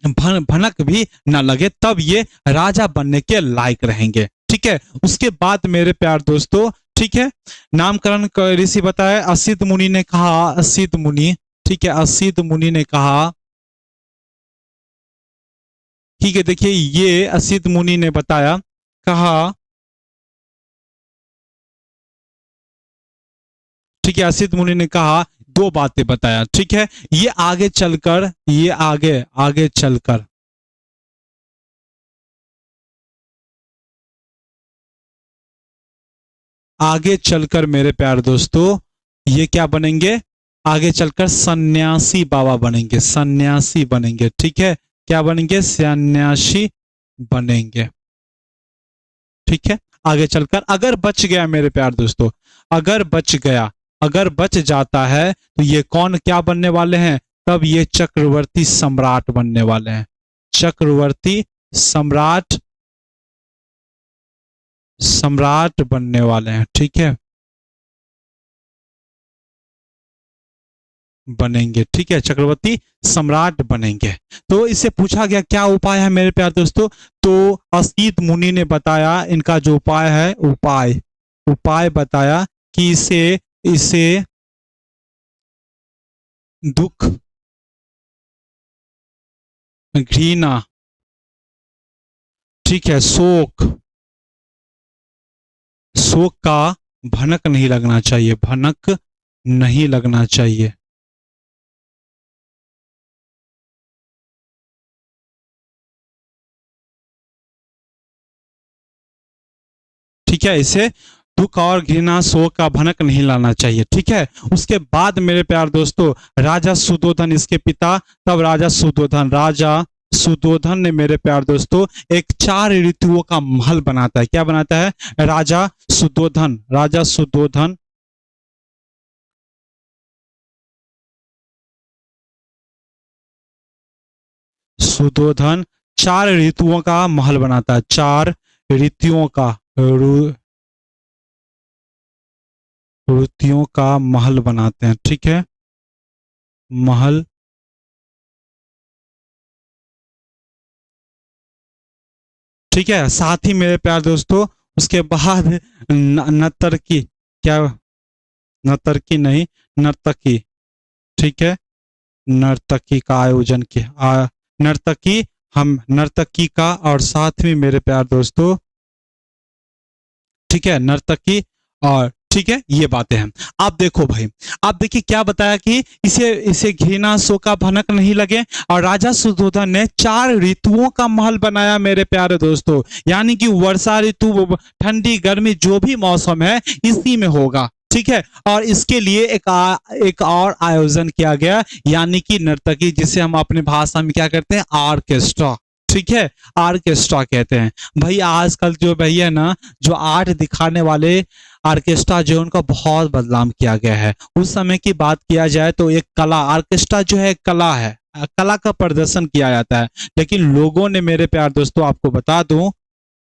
भनक भी न लगे, तब ये राजा बनने के लायक रहेंगे। ठीक है, उसके बाद मेरे प्यार दोस्तों, ठीक है, नामकरण ऋषि बताया, असीत मुनि ने कहा, असीत मुनि, ठीक है, असीत मुनि ने कहा, ठीक है, देखिए ये असीत मुनि ने बताया, कहा, ठीक है, असीत मुनि ने कहा, दो बातें बताया। ठीक है, ये आगे चलकर, ये आगे चलकर आगे चलकर मेरे प्यारे दोस्तों ये क्या बनेंगे, आगे चलकर सन्यासी बाबा बनेंगे, सन्यासी बनेंगे। ठीक है, क्या बनेंगे, सन्यासी बनेंगे। ठीक है, आगे चलकर अगर बच गया मेरे प्यार दोस्तों, अगर बच गया, अगर बच जाता है तो ये कौन क्या बनने वाले हैं, तब ये चक्रवर्ती सम्राट बनने वाले हैं, चक्रवर्ती सम्राट, सम्राट बनने वाले हैं। ठीक है, बनेंगे। ठीक है, चक्रवर्ती सम्राट बनेंगे। तो इससे पूछा गया क्या उपाय है मेरे प्यारे दोस्तों, तो असीत मुनि ने बताया इनका जो उपाय है, उपाय उपाय बताया कि इसे इसे दुख, घृणा, ठीक है, शोक, शोक का भनक नहीं लगना चाहिए, भनक नहीं लगना चाहिए। ठीक है, इसे दुख और घृणा शोक का भनक नहीं लाना चाहिए। ठीक है, उसके बाद मेरे प्यार दोस्तों राजा सुदोधन इसके पिता, तब राजा सुदोधन ने मेरे प्यार दोस्तों एक 4 ऋतुओं का महल बनाता है। क्या बनाता है, राजा सुदोधन सुदोधन 4 ऋतुओं का महल बनाता है, 4 ऋतुओं का ऋतुओं का महल बनाते हैं। ठीक है, महल, ठीक है, साथ ही मेरे प्यार दोस्तों उसके बाद नर्तकी, क्या, नर्तकी नहीं, नर्तकी, ठीक है, नर्तकी का आयोजन किया, नर्तकी, हम नर्तकी का, और साथ में मेरे प्यार दोस्तों, ठीक है, नर्तकी, और ठीक है, ये बातें हैं। आप देखो भाई, आप देखिए क्या बताया कि इसे इसे घृणा शोक का भनक नहीं लगे, और राजा सुधोधन ने 4 ऋतुओं का महल बनाया मेरे प्यारे दोस्तों, यानी कि वर्षा ऋतु, ठंडी गर्मी, जो भी मौसम है इसी में होगा। ठीक है, और इसके लिए एक और आयोजन किया गया, यानी कि नर्तकी, जिसे हम अपनी भाषा में क्या करते हैं, ऑर्केस्ट्रा। ठीक है, ऑर्केस्ट्रा कहते हैं। भाई आजकल जो भैया ना, जो आर्ट दिखाने वाले ऑर्केस्ट्रा जो उनका बहुत बदलाव किया गया है। उस समय की बात किया जाए तो एक कला, ऑर्केस्ट्रा जो है कला है, कला का प्रदर्शन किया जाता है। लेकिन लोगों ने मेरे प्यार दोस्तों आपको बता दूं,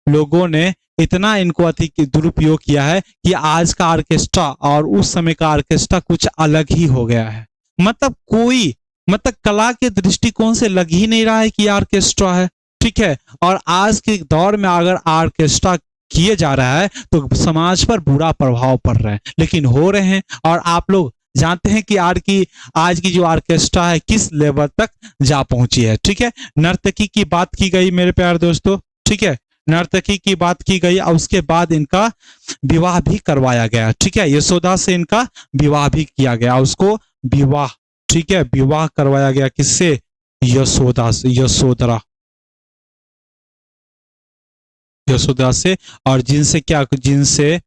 लोगों ने इतना इनको दुरुपयोग किया है कि आज का ऑर्केस्ट्रा और उस समय का ऑर्केस्ट्रा कुछ अलग ही हो गया है। मतलब कोई, मतलब कला के दृष्टिकोण से लग ही नहीं रहा है कि ऑर्केस्ट्रा है। ठीक है, और आज के दौर में अगर ऑर्केस्ट्रा किए जा रहा है तो समाज पर बुरा प्रभाव पड़ रहा है, लेकिन हो रहे हैं। और आप लोग जानते हैं कि आज की जो ऑर्केस्ट्रा है किस लेवल तक जा पहुंची है। ठीक है, नर्तकी की बात की गई मेरे प्यार दोस्तों, ठीक है, नर्तकी की बात की गई, और उसके बाद इनका विवाह भी करवाया गया। ठीक है, यशोदा से इनका विवाह भी किया गया, उसको विवाह, ठीक है, विवाह करवाया गया किससे, यशोदा से, यशोदा से। और जिनसे क्या, जिनसे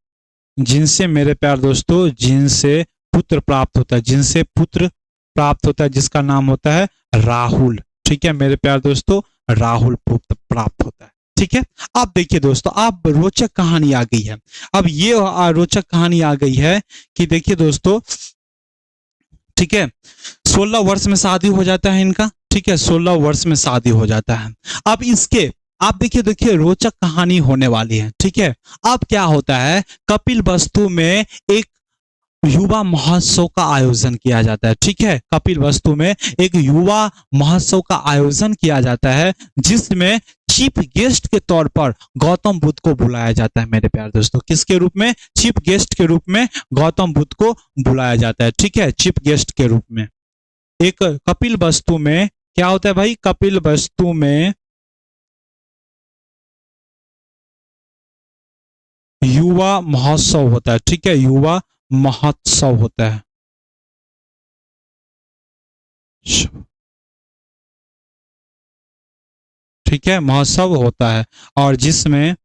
जिनसे मेरे प्यार दोस्तों, जिनसे पुत्र प्राप्त होता है, जिनसे पुत्र प्राप्त होता है, जिसका नाम होता है राहुल। ठीक है मेरे प्यार दोस्तों, राहुल पुत्र प्राप्त होता है। ठीक है, अब देखिए दोस्तों, अब रोचक कहानी आ गई है। अब ये रोचक कहानी आ गई है कि देखिए दोस्तों, ठीक है, 16 वर्ष में शादी हो जाता है इनका। ठीक है, 16 वर्ष में शादी हो जाता है। अब इसके, आप देखिए देखिए रोचक कहानी होने वाली है। ठीक है, अब क्या होता है, कपिल वस्तु में एक युवा महोत्सव का आयोजन किया जाता है। ठीक है, कपिल वस्तु में एक युवा महोत्सव का आयोजन किया जाता है, जिसमें चीफ गेस्ट के तौर पर गौतम बुद्ध को बुलाया जाता है मेरे प्यारे दोस्तों। किसके रूप में, चीफ गेस्ट के रूप में गौतम बुद्ध को बुलाया जाता है। ठीक है, चीफ गेस्ट के रूप में एक कपिल वस्तु में क्या होता है भाई, कपिल वस्तु में युवा महोत्सव होता है। ठीक है, युवा महोत्सव होता है, ठीक है, महोत्सव होता है, और जिसमें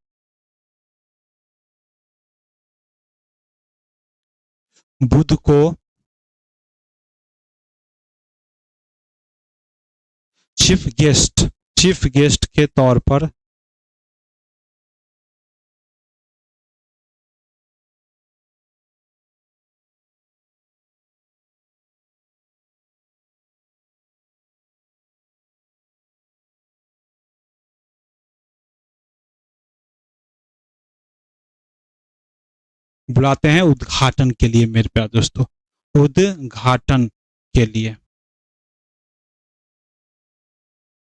बुध को चीफ गेस्ट के तौर पर बुलाते हैं उद्घाटन के लिए मेरे प्यारे दोस्तों, उद्घाटन के लिए।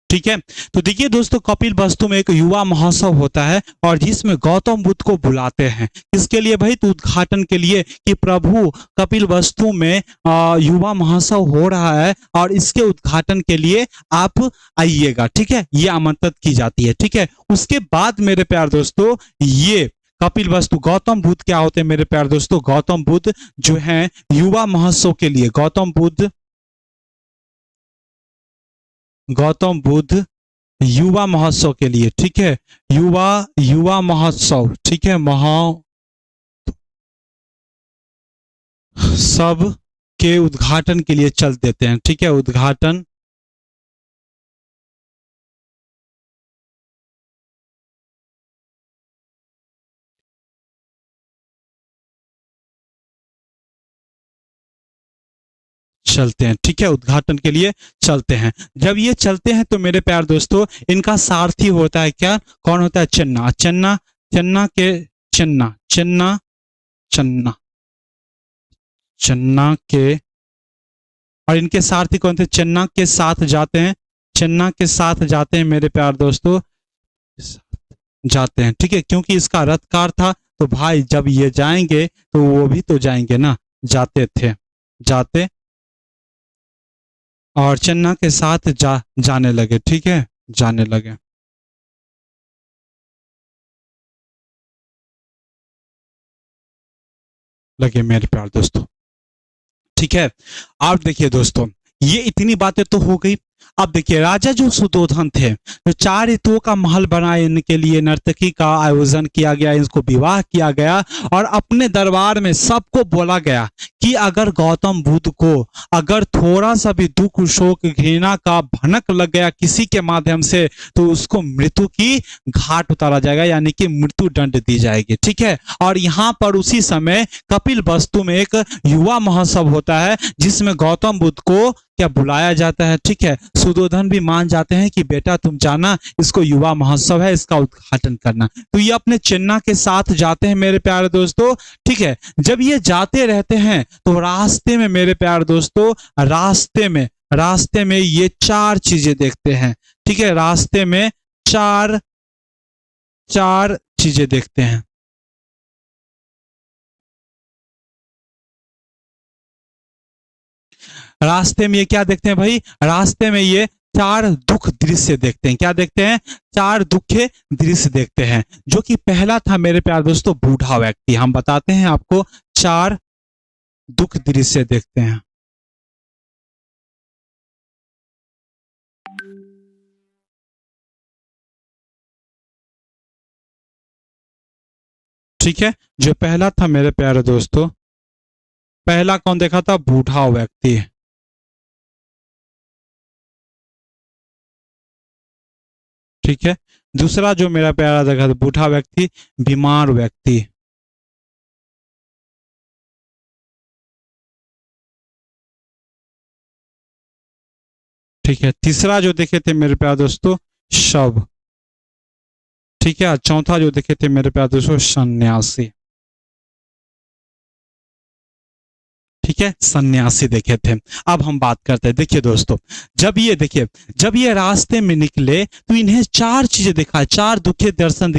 ठीक है, तो देखिए दोस्तों, कपिल वस्तु में एक युवा महोत्सव होता है और जिसमें गौतम बुद्ध को बुलाते हैं। इसके लिए भाई, तो उद्घाटन के लिए कि प्रभु कपिल वस्तु में युवा महोत्सव हो रहा है और इसके उद्घाटन के लिए आप आइएगा। ठीक है, ये आमंत्रित की जाती है। ठीक है, उसके बाद मेरे प्यारे दोस्तों, ये कपिल वस्तु, गौतम बुद्ध क्या होते हैं मेरे प्यारे दोस्तों, गौतम बुद्ध जो है युवा महोत्सव के लिए, गौतम बुद्ध युवा महोत्सव के लिए, ठीक है, युवा महोत्सव, ठीक है, सब के उद्घाटन के लिए चल देते हैं। ठीक है, उद्घाटन चलते हैं। ठीक है, उद्घाटन के लिए चलते हैं। जब ये चलते हैं तो मेरे प्यार दोस्तों, इनका सारथी होता है क्या, कौन होता है, चन्ना। चन्ना चन्ना के चन्ना चन्ना चन्ना चन्ना के, और इनके सारथी कौन थे, चन्ना के साथ जाते हैं, चन्ना के साथ जाते हैं मेरे प्यार दोस्तों, जाते हैं। ठीक है, क्योंकि इसका रथकार था, तो भाई जब ये जाएंगे तो वो भी तो जाएंगे ना, जाते थे, जाते, और चन्ना के साथ जाने लगे। ठीक है, जाने लगे। मेरे प्यार दोस्तों। ठीक है, अब देखिए दोस्तों, ये इतनी बातें तो हो गई। अब देखिए, राजा जो सुधोधन थे, तो 4 ऋतुओं का महल बनाए, इनके लिए नर्तकी का आयोजन किया गया, इनको विवाह किया गया और अपने दरबार में सबको बोला गया कि अगर गौतम बुद्ध को अगर थोड़ा सा भी दुख, शोक, घृणा का भनक लग गया किसी के माध्यम से, तो उसको मृत्यु की घाट उतारा जाएगा, यानी कि मृत्यु दंड दी जाएगी। ठीक है, और यहाँ पर उसी समय कपिल वस्तु में एक युवा महोत्सव होता है जिसमें गौतम बुद्ध को क्या बुलाया जाता है। ठीक है, सुधोधन भी मान जाते हैं कि बेटा तुम जाना, इसको युवा महोत्सव है, इसका उद्घाटन करना। तो ये अपने चन्ना के साथ जाते हैं मेरे प्यारे दोस्तों। ठीक है, जब ये जाते रहते हैं तो रास्ते में मेरे प्यारे दोस्तों, रास्ते में ये 4 चीजें देखते हैं। ठीक है, रास्ते में चार चीजें देखते हैं। रास्ते में ये क्या देखते हैं भाई, रास्ते में ये 4 दुख दृश्य देखते हैं। क्या देखते हैं, 4 दुखे दृश्य देखते हैं। जो कि पहला था मेरे प्यारे दोस्तों, बूढ़ा व्यक्ति। हम बताते हैं आपको, 4 दुख दृश्य देखते हैं। ठीक है, जो पहला था मेरे प्यारे दोस्तों, पहला कौन देखा था, बूढ़ा व्यक्ति। ठीक है, दूसरा जो मेरा प्यारा देखा था, बूढ़ा व्यक्ति, बीमार व्यक्ति। ठीक है, तीसरा जो देखे थे मेरे प्यारे दोस्तों, शव। ठीक है, चौथा जो देखे थे मेरे प्यारे दोस्तों, सन्यासी। ठीक है, सन्यासी देखे थे। अब हम बात करते हैं, देखिए दोस्तों, जब ये रास्ते में निकले तो इन्हें 4 चीजें दिखाई, 4 दुखे दर्शन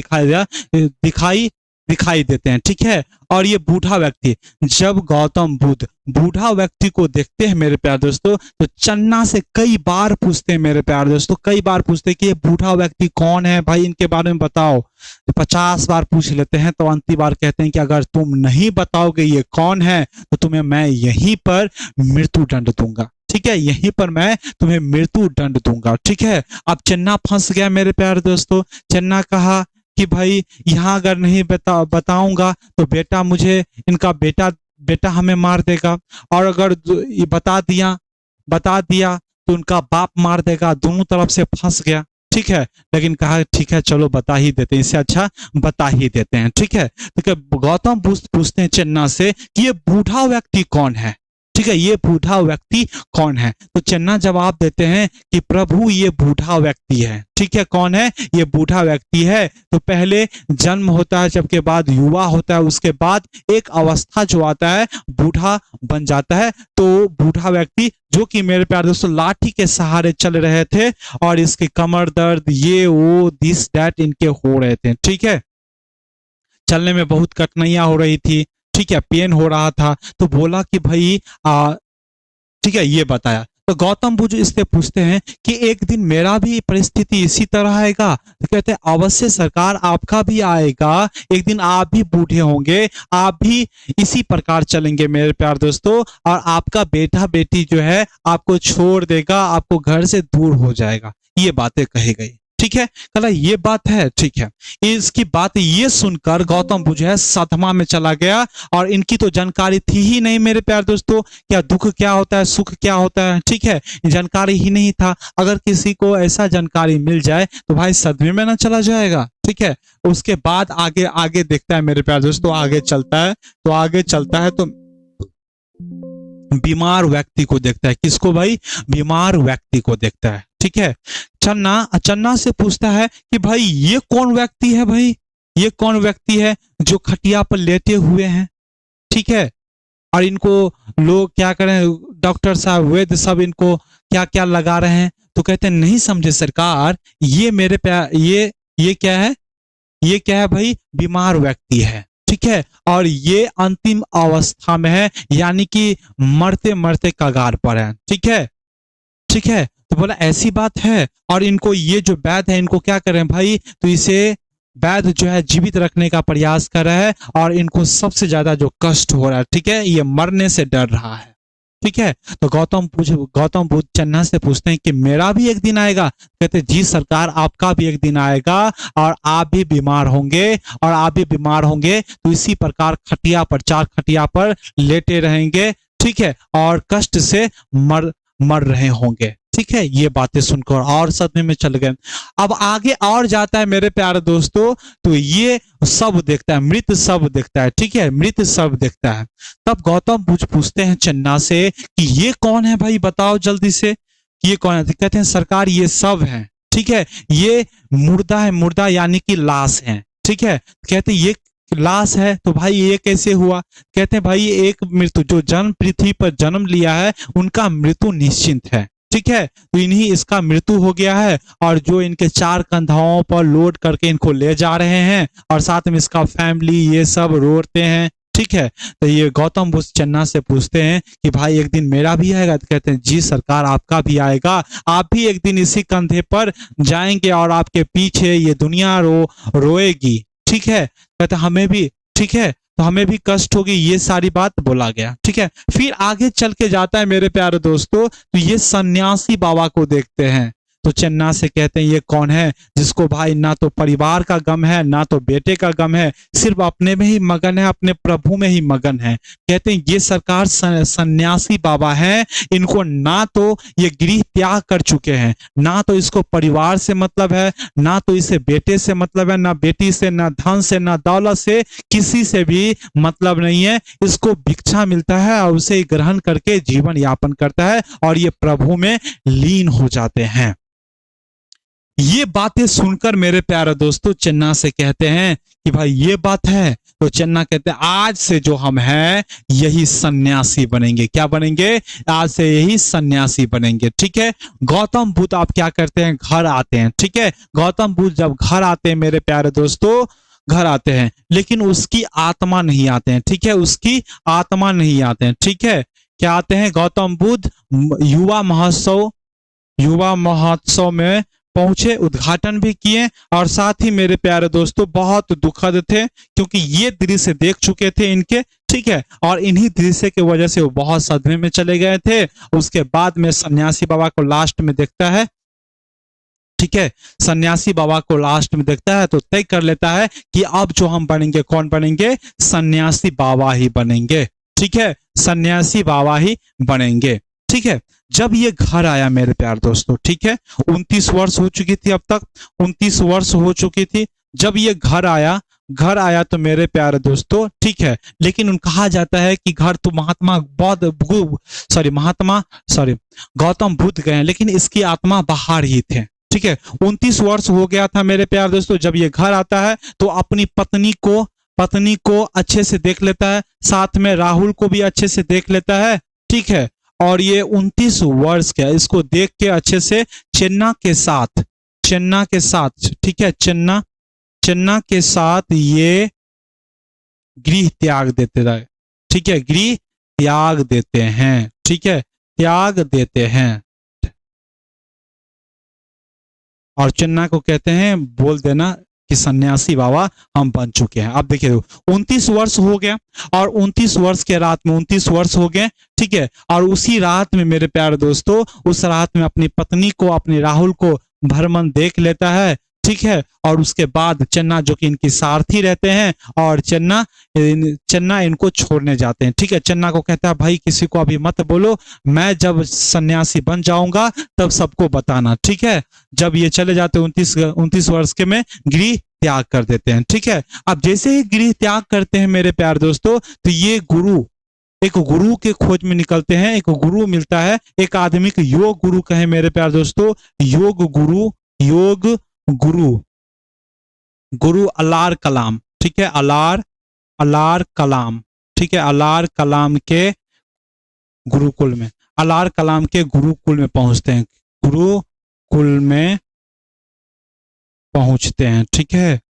दिखाई देते हैं। ठीक है, और ये बूढ़ा व्यक्ति, जब गौतम बुद्ध बूढ़ा व्यक्ति को देखते हैं मेरे प्यारे दोस्तों, तो चन्ना से कई बार पूछते हैं मेरे प्यारे दोस्तों, कई बार पूछते हैं कि ये बूढ़ा व्यक्ति कौन है भाई, इनके बारे में बताओ। 50 बार पूछ लेते हैं, तो अंतिम बार कहते हैं कि अगर तुम नहीं बताओगे ये कौन है, तो तुम्हें मैं यहीं पर मृत्यु दंड दूंगा। ठीक है, यहीं पर मैं तुम्हें मृत्यु दंड दूंगा। ठीक है, अब चन्ना फंस गया मेरे प्यारे दोस्तों। चन्ना कहा कि भाई यहाँ अगर नहीं बताऊंगा तो बेटा, मुझे इनका बेटा बेटा हमें मार देगा, और अगर ये बता दिया तो उनका बाप मार देगा, दोनों तरफ से फंस गया। ठीक है, लेकिन कहा ठीक है चलो बता ही देते हैं, इससे अच्छा बता ही देते हैं। ठीक है, तो गौतम बुद्ध पूछते हैं चन्ना से कि ये बूढ़ा व्यक्ति कौन है। ठीक है, ये बूढ़ा व्यक्ति कौन है? तो चन्ना जवाब देते हैं कि प्रभु ये बूढ़ा व्यक्ति है। ठीक है, कौन है? ये बूढ़ा व्यक्ति है। तो पहले जन्म होता है, जबकि बाद युवा होता है, उसके बाद एक अवस्था जो आता है बूढ़ा बन जाता है। तो बूढ़ा व्यक्ति जो कि मेरे प्यारे दोस्तों लाठी के सहारे चल रहे थे, और इसके कमर दर्द ये वो दिस दैट इनके हो रहे थे। ठीक है, चलने में बहुत कठिनाइयां हो रही थी। ठीक है, पेन हो रहा था। तो बोला कि भाई ठीक है, ये बताया। तो गौतम बुद्ध इससे पूछते हैं कि एक दिन मेरा भी परिस्थिति इसी तरह आएगा? तो कहते हैं अवश्य सरकार, आपका भी आएगा एक दिन, आप भी बूढ़े होंगे, आप भी इसी प्रकार चलेंगे मेरे प्यारे दोस्तों, और आपका बेटा बेटी जो है आपको छोड़ देगा, आपको घर से दूर हो जाएगा। ये बातें कही गई। ठीक है, कहला ये बात है। ठीक है, इसकी बात ये सुनकर गौतम बुद्ध है सदमा में चला गया, और इनकी तो जानकारी थी ही नहीं मेरे प्यारे दोस्तों, क्या दुख क्या होता है, सुख क्या होता है। ठीक है, जानकारी ही नहीं था। अगर किसी को ऐसा जानकारी मिल जाए तो भाई सदमे में ना चला जाएगा। ठीक है, उसके बाद आगे आगे देखता है मेरे प्यारे दोस्तों, आगे चलता है तो बीमार व्यक्ति को देखता है। किसको भाई? बीमार व्यक्ति को देखता है। ठीक है, चन्ना से पूछता है कि भाई ये कौन व्यक्ति है, भाई ये कौन व्यक्ति है जो खटिया पर लेटे हुए हैं। ठीक है, और इनको लोग क्या करें, डॉक्टर साहब वैद्य सब इनको क्या क्या लगा रहे हैं। तो कहते हैं नहीं समझे सरकार, ये मेरे पे ये क्या है, ये क्या है भाई? बीमार व्यक्ति है। ठीक है, और ये अंतिम अवस्था में है, यानी कि मरते मरते कगार पर है। ठीक है, ठीक है, तो बोला ऐसी बात है, और इनको ये जो वैद्य है इनको क्या करें भाई? तो इसे वैद्य जो है जीवित रखने का प्रयास कर रहा है, और इनको सबसे ज्यादा जो कष्ट हो रहा है, ठीक है, ये मरने से डर रहा है। ठीक है, तो गौतम बुद्ध चन्ना से पूछते हैं कि मेरा भी एक दिन आएगा? कहते जी सरकार, आपका भी एक दिन आएगा, और आप भी बीमार होंगे, और आप भी बीमार होंगे तो इसी प्रकार खटिया पर, चार खटिया पर लेटे रहेंगे। ठीक है, और कष्ट से मर रहे होंगे। ठीक है, ये बातें सुनकर और सदमे में चल गए। अब आगे और जाता है मेरे प्यारे दोस्तों, तो ये सब देखता है, मृत सब देखता है। ठीक है, मृत सब देखता है। तब गौतम बुद्ध पूछते हैं चन्ना से कि ये कौन है भाई, बताओ जल्दी से, ये कौन है? तो कहते हैं सरकार ये सब है। ठीक है, ये मुर्दा है, मुर्दा यानी कि लाश है। ठीक है, कहते ये लाश है तो भाई ये कैसे हुआ? कहते हैं भाई एक मृत्यु, जो जन्म पृथ्वी पर जन्म लिया है उनका मृत्यु निश्चिंत है। ठीक है, तो इन्हीं इसका मृत्यु हो गया है, और जो इनके चार कंधाओं पर लोड करके इनको ले जा रहे हैं, और साथ में इसका फैमिली ये सब रोते हैं। ठीक है, तो ये गौतम बुद्ध चन्ना से पूछते हैं कि भाई एक दिन मेरा भी आएगा? तो कहते हैं जी सरकार, आपका भी आएगा, आप भी एक दिन इसी कंधे पर जाएंगे, और आपके पीछे ये दुनिया रोएगी। ठीक है, कहते हमें भी, ठीक है, तो हमें भी कष्ट होगी। ये सारी बात बोला गया। ठीक है, फिर आगे चल के जाता है मेरे प्यारे दोस्तों, तो ये सन्यासी बाबा को देखते हैं। तो चन्ना से कहते हैं ये कौन है जिसको भाई ना तो परिवार का गम है, ना तो बेटे का गम है, सिर्फ अपने में ही मगन है, अपने प्रभु में ही मगन है। कहते हैं ये सरकार सन्यासी बाबा है, इनको ना तो ये गृह त्याग कर चुके हैं, ना तो इसको परिवार से मतलब है, ना तो इसे बेटे से मतलब है, ना बेटी से, ना धन से, ना दौलत से, किसी से भी मतलब नहीं है। इसको भिक्षा मिलता है और उसे ग्रहण करके जीवन यापन करता है, और ये प्रभु में लीन हो जाते हैं। ये बातें सुनकर मेरे प्यारे दोस्तों चन्ना से कहते हैं कि भाई ये बात है। तो चन्ना कहते हैं आज से जो हम हैं यही सन्यासी बनेंगे। क्या बनेंगे? आज से यही सन्यासी बनेंगे। ठीक है, गौतम बुद्ध आप क्या करते हैं? घर आते हैं। ठीक है, गौतम बुद्ध जब घर आते हैं मेरे प्यारे दोस्तों, घर आते हैं, लेकिन उसकी आत्मा नहीं आते हैं। ठीक है, उसकी आत्मा नहीं आते हैं। ठीक है, क्या आते हैं? गौतम बुद्ध युवा महोत्सव में पहुंचे, उद्घाटन भी किए, और साथ ही मेरे प्यारे दोस्तों बहुत दुखद थे, क्योंकि ये दृश्य देख चुके थे इनके। ठीक है, और इन्हीं दृश्य की वजह से वो बहुत सदमे में चले गए थे। उसके बाद में सन्यासी बाबा को लास्ट में देखता है। ठीक है, सन्यासी बाबा को लास्ट में देखता है तो तय कर लेता है कि अब जो हम बनेंगे, कौन बनेंगे? सन्यासी बाबा ही बनेंगे। ठीक है, सन्यासी बाबा ही बनेंगे। ठीक है, जब ये घर आया मेरे प्यार दोस्तों, ठीक है, 29 वर्ष हो चुकी थी, अब तक 29 वर्ष हो चुकी थी। जब ये घर आया तो मेरे प्यारे दोस्तों, ठीक है, लेकिन कहा जाता है कि घर तो महात्मा सॉरी गौतम बुद्ध गए, लेकिन इसकी आत्मा बाहर ही थे। ठीक है, 29 वर्ष हो गया था मेरे प्यारे दोस्तों। जब ये घर आता है तो अपनी पत्नी को अच्छे से देख लेता है, साथ में राहुल को भी अच्छे से देख लेता है। ठीक है, और ये 29 वर्ष का, इसको देख के अच्छे से चेन्ना के साथ, ठीक है, चेन्ना के साथ ये गृह त्याग देते रहे। ठीक है, गृह त्याग देते हैं। ठीक है, त्याग देते हैं, और चेन्ना को कहते हैं, बोल देना कि सन्यासी बाबा हम बन चुके हैं। अब देखिए 29 वर्ष हो गया, और 29 वर्ष के रात में 29 वर्ष हो गए। ठीक है, और उसी रात में मेरे प्यारे दोस्तों, उस रात में अपनी पत्नी को, अपने राहुल को भरमन देख लेता है। ठीक है, और उसके बाद चन्ना, जो कि इनकी सारथी रहते हैं, और चन्ना इनको छोड़ने जाते हैं। ठीक है, चन्ना को कहता है भाई किसी को अभी मत बोलो, मैं जब सन्यासी बन जाऊंगा तब सबको बताना। ठीक है, जब ये चले जाते 29 वर्ष के में गृह त्याग कर देते हैं। ठीक है, अब जैसे ही गृह त्याग करते हैं मेरे प्यार दोस्तों, तो ये एक गुरु के खोज में निकलते हैं। एक गुरु मिलता है, एक आदमी को योग गुरु कहे मेरे प्यार दोस्तों, योग गुरु अलार कलाम। ठीक है, अलार कलाम। ठीक है, अलार कलाम के गुरुकुल में, अलार कलाम के गुरुकुल में पहुंचते हैं, गुरुकुल में पहुंचते हैं। ठीक है,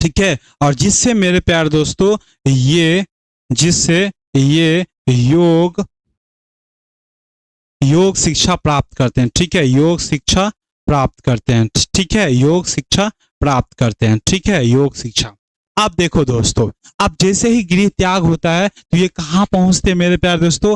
ठीक है, और जिससे मेरे प्यार दोस्तों जिससे ये योग शिक्षा प्राप्त करते हैं। ठीक है, योग शिक्षा प्राप्त करते हैं। ठीक है, योग शिक्षा प्राप्त करते हैं। ठीक है, योग शिक्षा। अब देखो दोस्तों, अब जैसे ही गृह त्याग होता है तो ये कहाँ पहुंचते हैं मेरे प्यारे दोस्तों,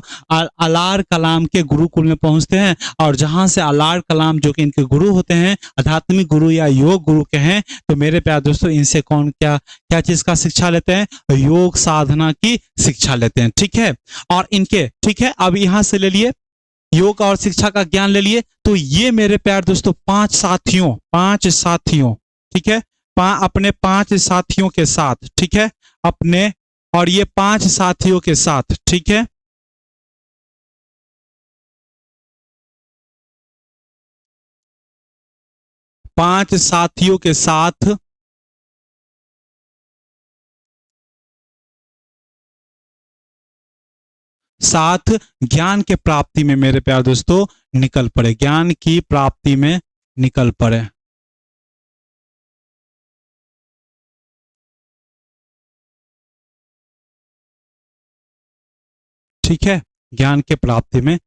अलार कलाम के गुरुकुल में पहुंचते हैं। और जहां से अलार कलाम, जो कि इनके गुरु होते हैं, आध्यात्मिक गुरु या योग गुरु के हैं, तो मेरे प्यारे दोस्तों इनसे कौन क्या क्या चीज का शिक्षा लेते हैं, योग साधना की शिक्षा लेते हैं। ठीक है, और इनके, ठीक है, अब यहां से ले लिए योग और शिक्षा का ज्ञान ले लिए, तो ये मेरे प्यारे दोस्तों पांच साथियों, ठीक है, अपने 5 साथियों के साथ, ठीक है, और ये 5 साथियों के साथ, ठीक है, 5 साथियों के साथ ज्ञान के प्राप्ति में मेरे प्यारे दोस्तों निकल पड़े, ज्ञान की प्राप्ति में निकल पड़े। ठीक है, ज्ञान के प्राप्ति में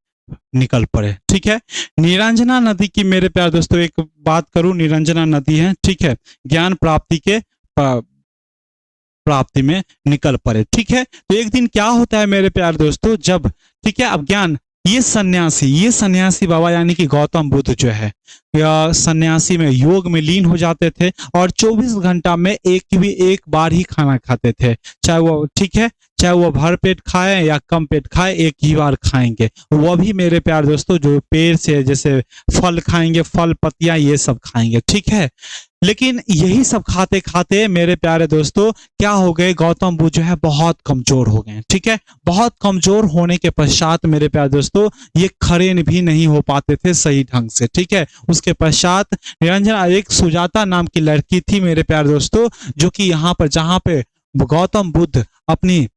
निकल पड़े। ठीक है, निरंजना नदी की मेरे प्यारे दोस्तों एक बात करूं, निरंजना नदी है, ठीक है, ज्ञान प्राप्ति के प्राप्ति में निकल पड़े। ठीक है, तो एक दिन क्या होता है मेरे प्यारे दोस्तों, जब, ठीक है, अब ज्ञान, ये सन्यासी बाबा यानी कि गौतम बुद्ध जो है, सन्यासी में योग में लीन हो जाते थे, और 24 घंटा में एक बार ही खाना खाते थे, चाहे वो, ठीक है, चाहे वो भर पेट खाए या कम पेट खाए, एक ही बार खाएंगे। वो भी मेरे प्यारे दोस्तों जो पेड़ से जैसे फल खाएंगे, फल पत्तियां ये सब खाएंगे। ठीक है, लेकिन यही सब खाते खाते मेरे प्यारे दोस्तों क्या हो गए, गौतम बुद्ध जो है बहुत कमजोर हो गए। ठीक है, बहुत कमजोर होने के पश्चात मेरे प्यारे दोस्तों ये खड़े भी नहीं हो पाते थे सही ढंग से। ठीक है, उसके पश्चात निरंजना, एक सुजाता नाम की लड़की थी मेरे प्यारे दोस्तों, जो कि यहाँ पर, जहां पे गौतम बुद्ध अपनी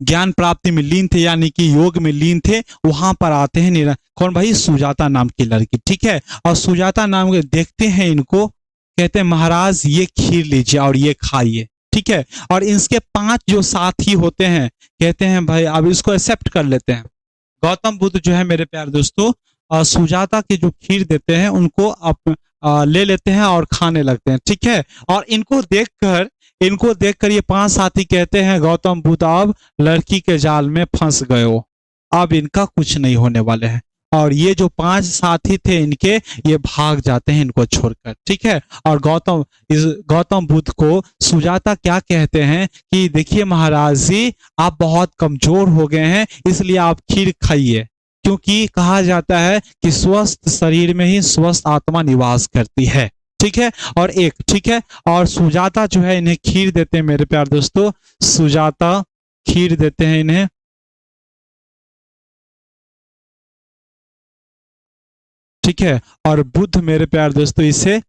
ज्ञान प्राप्ति में लीन थे, यानी कि योग में लीन थे, वहां पर आते हैं कौन भाई, सुजाता नाम की लड़की। ठीक है, और सुजाता नाम के देखते हैं इनको, कहते हैं महाराज ये खीर लीजिए और ये खाइए। ठीक है, और इसके 5 जो साथी होते हैं कहते हैं भाई अब इसको एक्सेप्ट कर लेते हैं। गौतम बुद्ध जो है मेरे प्यारे दोस्तों सुजाता की जो खीर देते हैं उनको ले लेते हैं और खाने लगते हैं, ठीक है। और इनको देखकर ये 5 साथी कहते हैं, गौतम बुद्ध अब लड़की के जाल में फंस गए हो, अब इनका कुछ नहीं होने वाले हैं। और ये जो 5 साथी थे इनके, ये भाग जाते हैं इनको छोड़कर, ठीक है। और गौतम बुद्ध को सुजाता क्या कहते हैं कि देखिए महाराज जी, आप बहुत कमजोर हो गए हैं, इसलिए आप खीर खाइए, क्योंकि कहा जाता है कि स्वस्थ शरीर में ही स्वस्थ आत्मा निवास करती है, ठीक है। ठीक है। और सुजाता जो है इन्हें खीर देते हैं मेरे प्यारे दोस्तों, सुजाता खीर देते हैं इन्हें, ठीक है। और बुद्ध मेरे प्यारे दोस्तों इसे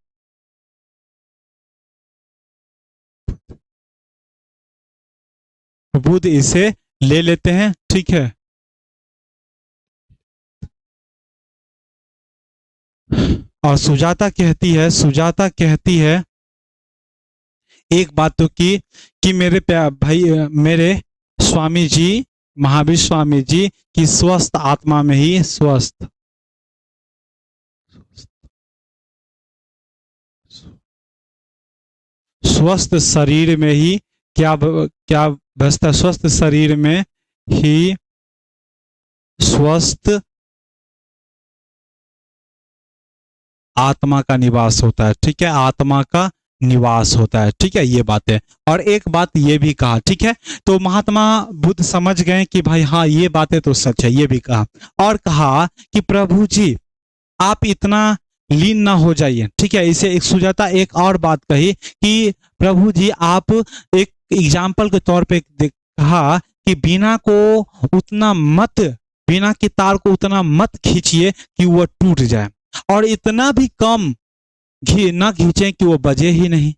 ले लेते हैं, ठीक है। और सुजाता कहती है एक बात तो कि मेरे प्यार भाई, मेरे स्वामी जी, महावीर स्वामी जी की स्वस्थ आत्मा में ही स्वस्थ शरीर में ही क्या बसता, स्वस्थ शरीर में ही स्वस्थ आत्मा का निवास होता है, ठीक है। आत्मा का निवास होता है, ठीक है। ये बात है। और एक बात ये भी कहा, ठीक है। तो महात्मा बुद्ध समझ गए कि भाई हाँ, ये बातें तो सच है, ये भी कहा। और कहा कि प्रभु जी, आप इतना लीन ना हो जाइए, ठीक है। इसे एक सुजाता एक और बात कही कि प्रभु जी, आप एक एग्जाम्पल के तौर पे कहा कि बिना की तार को उतना मत खींचिए कि वो टूट जाए, और इतना भी कम ना खींचे कि वो बजे ही नहीं।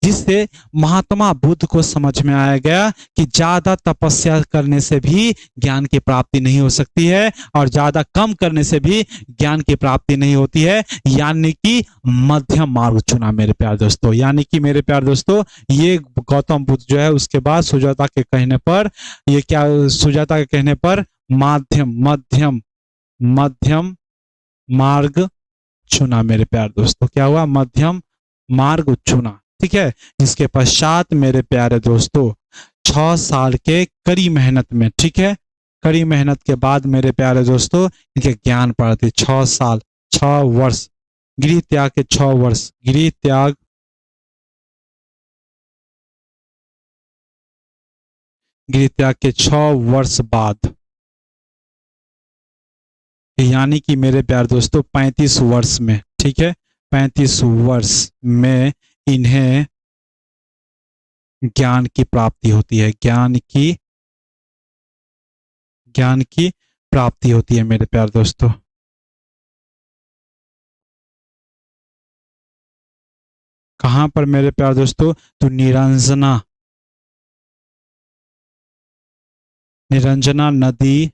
जिससे महात्मा बुद्ध को समझ में आया गया कि ज्यादा तपस्या करने से भी ज्ञान की प्राप्ति नहीं हो सकती है, और ज्यादा कम करने से भी ज्ञान की प्राप्ति नहीं होती है। यानी कि मध्यम मार्ग चुना मेरे प्यारे दोस्तों। यानी कि मेरे प्यारे दोस्तों, ये गौतम बुद्ध जो है उसके बाद सुजाता के कहने पर, मध्यम मध्यम मध्यम मार्ग चुना मेरे प्यारे दोस्तों। क्या हुआ? मध्यम मार्ग चुना, ठीक है। जिसके पश्चात मेरे प्यारे दोस्तों 6 साल के कड़ी मेहनत में, ठीक है, कड़ी मेहनत के बाद मेरे प्यारे दोस्तों इनके ज्ञान प्राप्ति 6 साल, 6 वर्ष, गृह त्याग के 6 वर्ष, गृह त्याग के 6 वर्ष बाद, यानी कि मेरे प्यारे दोस्तों 35 वर्ष में, ठीक है, 35 वर्ष में इन्हें ज्ञान की प्राप्ति होती है, ज्ञान की प्राप्ति होती है मेरे प्यारे दोस्तों। कहां पर मेरे प्यारे दोस्तों? तो निरंजना नदी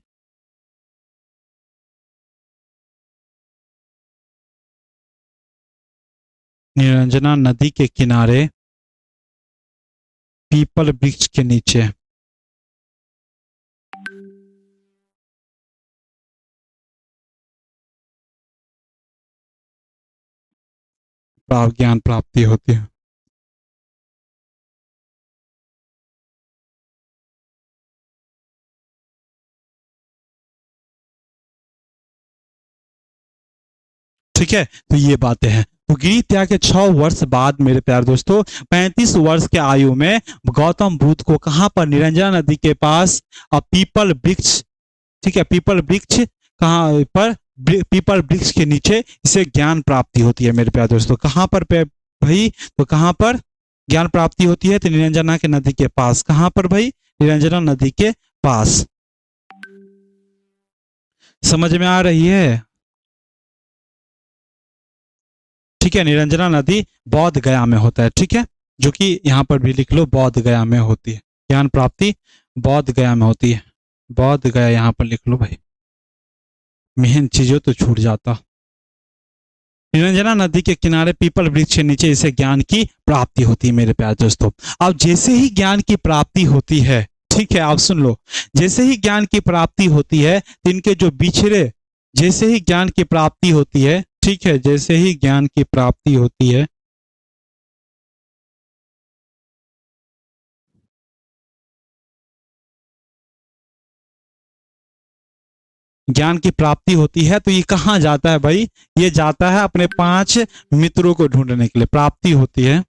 निरंजना नदी के किनारे पीपल वृक्ष के नीचे ज्ञान प्राप्ति होती है। ठीक है, तो ये बातें हैं। तो गृह त्याग के 6 वर्ष बाद मेरे प्यारे दोस्तों 35 वर्ष के आयु में गौतम बुद्ध को कहां पर? निरंजना नदी के पास पीपल वृक्ष, ठीक है, पीपल वृक्ष कहां पर? पीपल वृक्ष के नीचे इसे ज्ञान प्राप्ति होती है मेरे प्यारे दोस्तों। कहां पर भाई? तो कहां पर ज्ञान प्राप्ति होती है? तो निरंजना के नदी के पास। कहां पर भाई? निरंजना नदी के पास। समझ में आ रही है? ठीक है, निरंजना नदी बौद्ध गया में होता है, ठीक है, जो कि यहाँ पर भी लिख लो, बौद्ध गया में होती है ज्ञान प्राप्ति, बौद्ध गया में होती है, बौद्ध गया यहाँ पर लिख लो भाई, मेन चीजों तो छूट जाता। निरंजना नदी के किनारे पीपल वृक्ष के नीचे इसे ज्ञान की प्राप्ति होती है मेरे प्यारे दोस्तों। अब जैसे ही ज्ञान की प्राप्ति होती है, ठीक है, आप सुन लो, जैसे ही ज्ञान की प्राप्ति होती है तो इनके जो बिछड़े, जैसे ही ज्ञान की प्राप्ति होती है, ठीक है, जैसे ही ज्ञान की प्राप्ति होती है, ज्ञान की प्राप्ति होती है तो ये कहाँ जाता है भाई? ये जाता है अपने 5 मित्रों को ढूंढने के लिए। प्राप्ति होती है,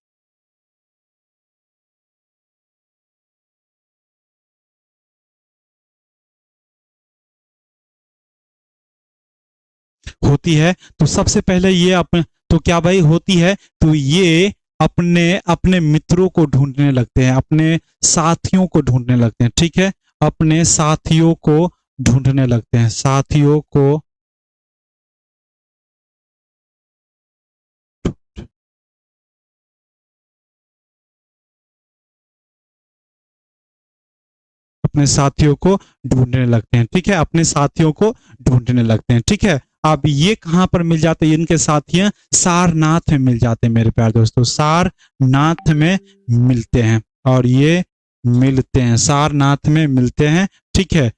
होती है तो सबसे पहले ये अपने, तो क्या भाई होती है, तो ये अपने अपने मित्रों को ढूंढने लगते हैं, अपने साथियों को ढूंढने लगते हैं। ठीक है, अपने साथियों को ढूंढने लगते हैं, साथियों को अपने साथियों को ढूंढने लगते हैं। ठीक है, अपने साथियों को ढूंढने लगते हैं। ठीक है, अब ये कहां पर मिल जाते हैं इनके साथियां? सारनाथ में मिल जाते हैं मेरे प्यारे दोस्तों, सारनाथ में मिलते हैं। और ये मिलते हैं, सारनाथ में मिलते हैं। ठीक है,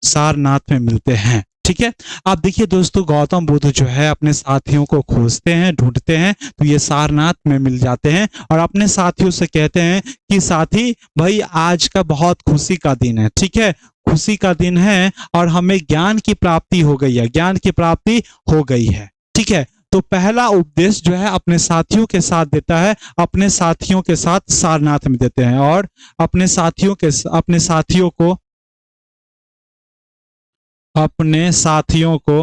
सारनाथ में मिलते हैं। ठीक है, आप देखिए दोस्तों, गौतम बुद्ध जो है अपने साथियों को खोजते हैं, ढूंढते हैं, तो ये सारनाथ में मिल जाते हैं और अपने साथियों से कहते हैं कि साथी भाई आज का बहुत खुशी का दिन है। ठीक है, खुशी का दिन है और हमें ज्ञान की प्राप्ति हो गई है, ज्ञान की प्राप्ति हो गई है। ठीक है, तो पहला उपदेश जो है अपने साथियों के साथ देता है, अपने साथियों के साथ सारनाथ में देते हैं और अपने साथियों के अपने साथियों को अपने साथियों को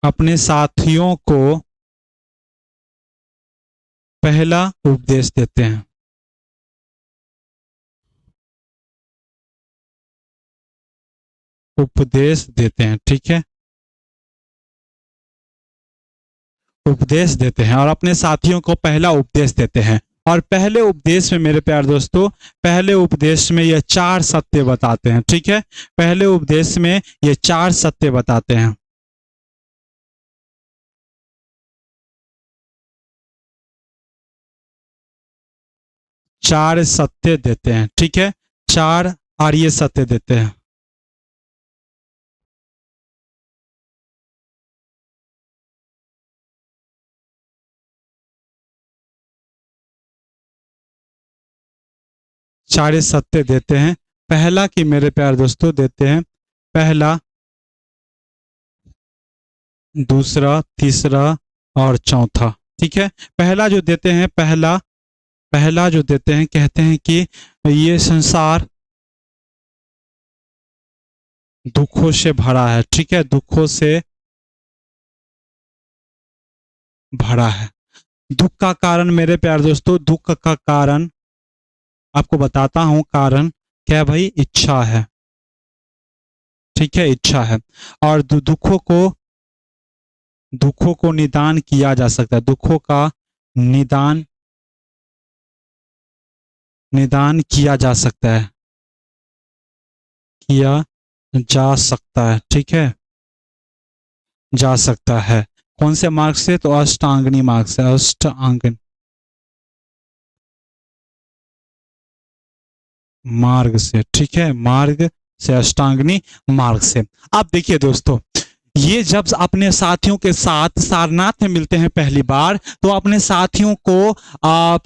अपने साथियों को पहला उपदेश देते हैं, उपदेश देते हैं। ठीक है, उपदेश देते हैं और अपने साथियों को पहला उपदेश देते हैं। और पहले उपदेश में मेरे प्यारे दोस्तों, पहले उपदेश में ये 4 सत्य बताते हैं। ठीक है, पहले उपदेश में ये 4 सत्य बताते हैं। 4 सत्य देते हैं। ठीक है, 4 आर्य सत्य देते हैं। सारे सत्य देते हैं। पहला कि मेरे प्यारे दोस्तों देते हैं, पहला, दूसरा, तीसरा और चौथा। ठीक है, पहला जो देते हैं, पहला पहला जो देते हैं, कहते हैं कि ये संसार दुखों से भरा है। ठीक है, दुखों से भरा है। दुख का कारण मेरे प्यारे दोस्तों, दुख का कारण आपको बताता हूं। कारण क्या है भाई? इच्छा है। ठीक है, इच्छा है। और दुखों को निदान किया जा सकता है, दुखों का निदान निदान किया जा सकता है, किया जा सकता है। ठीक है, जा सकता है। कौन से मार्ग से? तो अष्टांगनी मार्ग से, अष्टांगन मार्ग से। ठीक है, मार्ग से, अष्टांगनी मार्ग से। अब देखिए दोस्तों, ये जब अपने साथियों के साथ सारनाथ में मिलते हैं पहली बार, तो अपने साथियों को